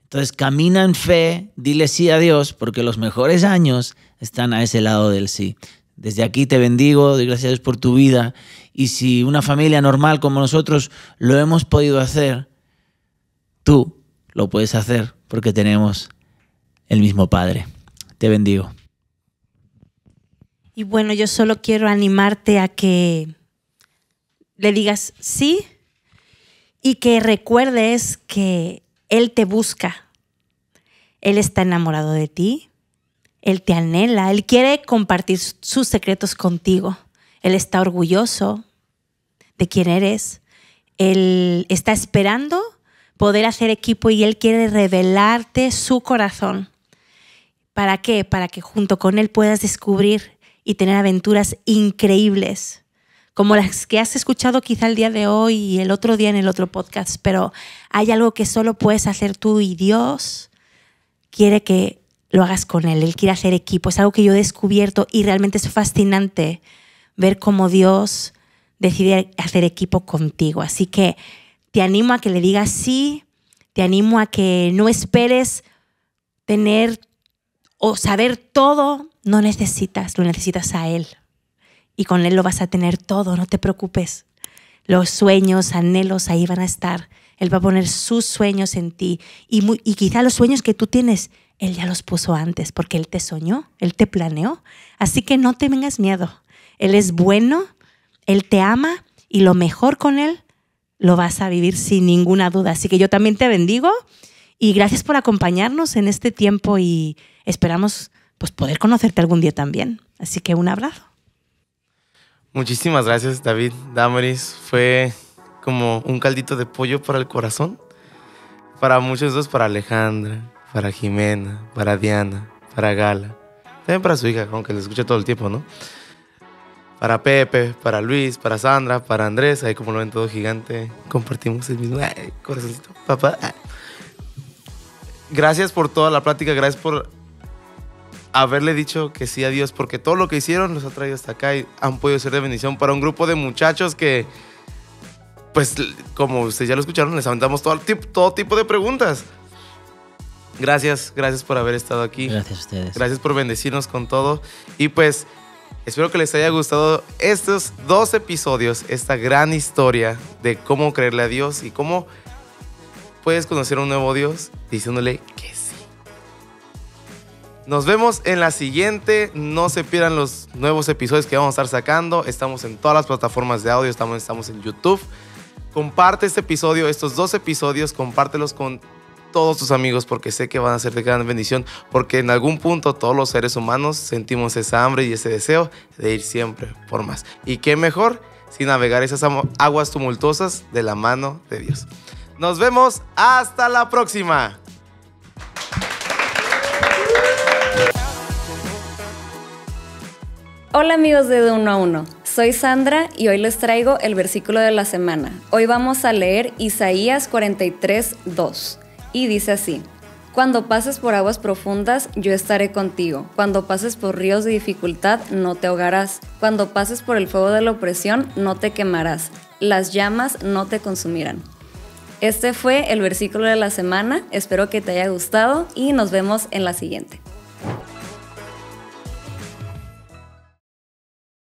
Entonces camina en fe, dile sí a Dios, porque los mejores años están a ese lado del sí. Desde aquí te bendigo, doy gracias a Dios por tu vida. Y si una familia normal como nosotros lo hemos podido hacer, tú lo puedes hacer porque tenemos el mismo Padre. Te bendigo. Y bueno, yo solo quiero animarte a que le digas sí y que recuerdes que Él te busca. Él está enamorado de ti. Él te anhela. Él quiere compartir sus secretos contigo. Él está orgulloso de quién eres. Él está esperando poder hacer equipo y Él quiere revelarte su corazón. ¿Para qué? Para que junto con Él puedas descubrir y tener aventuras increíbles, como las que has escuchado quizá el día de hoy y el otro día en el otro podcast, pero hay algo que solo puedes hacer tú y Dios quiere que lo hagas con Él. Él quiere hacer equipo. Es algo que yo he descubierto y realmente es fascinante ver cómo Dios decide hacer equipo contigo. Así que te animo a que le digas sí, te animo a que no esperes tener o saber todo. No necesitas, lo necesitas a Él. Y con Él lo vas a tener todo, no te preocupes. Los sueños, anhelos, ahí van a estar. Él va a poner sus sueños en ti. Y quizá los sueños que tú tienes, Él ya los puso antes, porque Él te soñó, Él te planeó. Así que no te tengas miedo. Él es bueno, Él te ama y lo mejor con Él lo vas a vivir sin ninguna duda. Así que yo también te bendigo y gracias por acompañarnos en este tiempo y esperamos pues poder conocerte algún día también. Así que un abrazo. Muchísimas gracias, David, Damaris. Fue como un caldito de pollo para el corazón. Para muchos dos, para Alejandra, para Jimena, para Diana, para Gala. También para su hija, aunque la escucha todo el tiempo, ¿no? Para Pepe, para Luis, para Sandra, para Andrés. Ahí como lo ven todo gigante, compartimos el mismo corazoncito. Papá. Gracias por toda la plática, gracias por haberle dicho que sí a Dios, porque todo lo que hicieron los ha traído hasta acá y han podido ser de bendición para un grupo de muchachos que, pues, como ustedes ya lo escucharon, les aventamos todo tipo de preguntas. Gracias por haber estado aquí. Gracias a ustedes. Gracias por bendecirnos con todo. Y pues, espero que les haya gustado estos 2 episodios, esta gran historia de cómo creerle a Dios y cómo puedes conocer a un nuevo Dios diciéndole que sí. Nos vemos en la siguiente. No se pierdan los nuevos episodios que vamos a estar sacando. Estamos en todas las plataformas de audio. Estamos en YouTube. Comparte este episodio, estos 2 episodios. Compártelos con todos tus amigos porque sé que van a ser de gran bendición. Porque en algún punto todos los seres humanos sentimos esa hambre y ese deseo de ir siempre por más. Y qué mejor si navegar esas aguas tumultuosas de la mano de Dios. Nos vemos. Hasta la próxima. Hola amigos de Uno a Uno, soy Sandra y hoy les traigo el versículo de la semana. Hoy vamos a leer Isaías 43:2 y dice así: Cuando pases por aguas profundas, yo estaré contigo. Cuando pases por ríos de dificultad, no te ahogarás. Cuando pases por el fuego de la opresión, no te quemarás. Las llamas no te consumirán. Este fue el versículo de la semana. Espero que te haya gustado y nos vemos en la siguiente.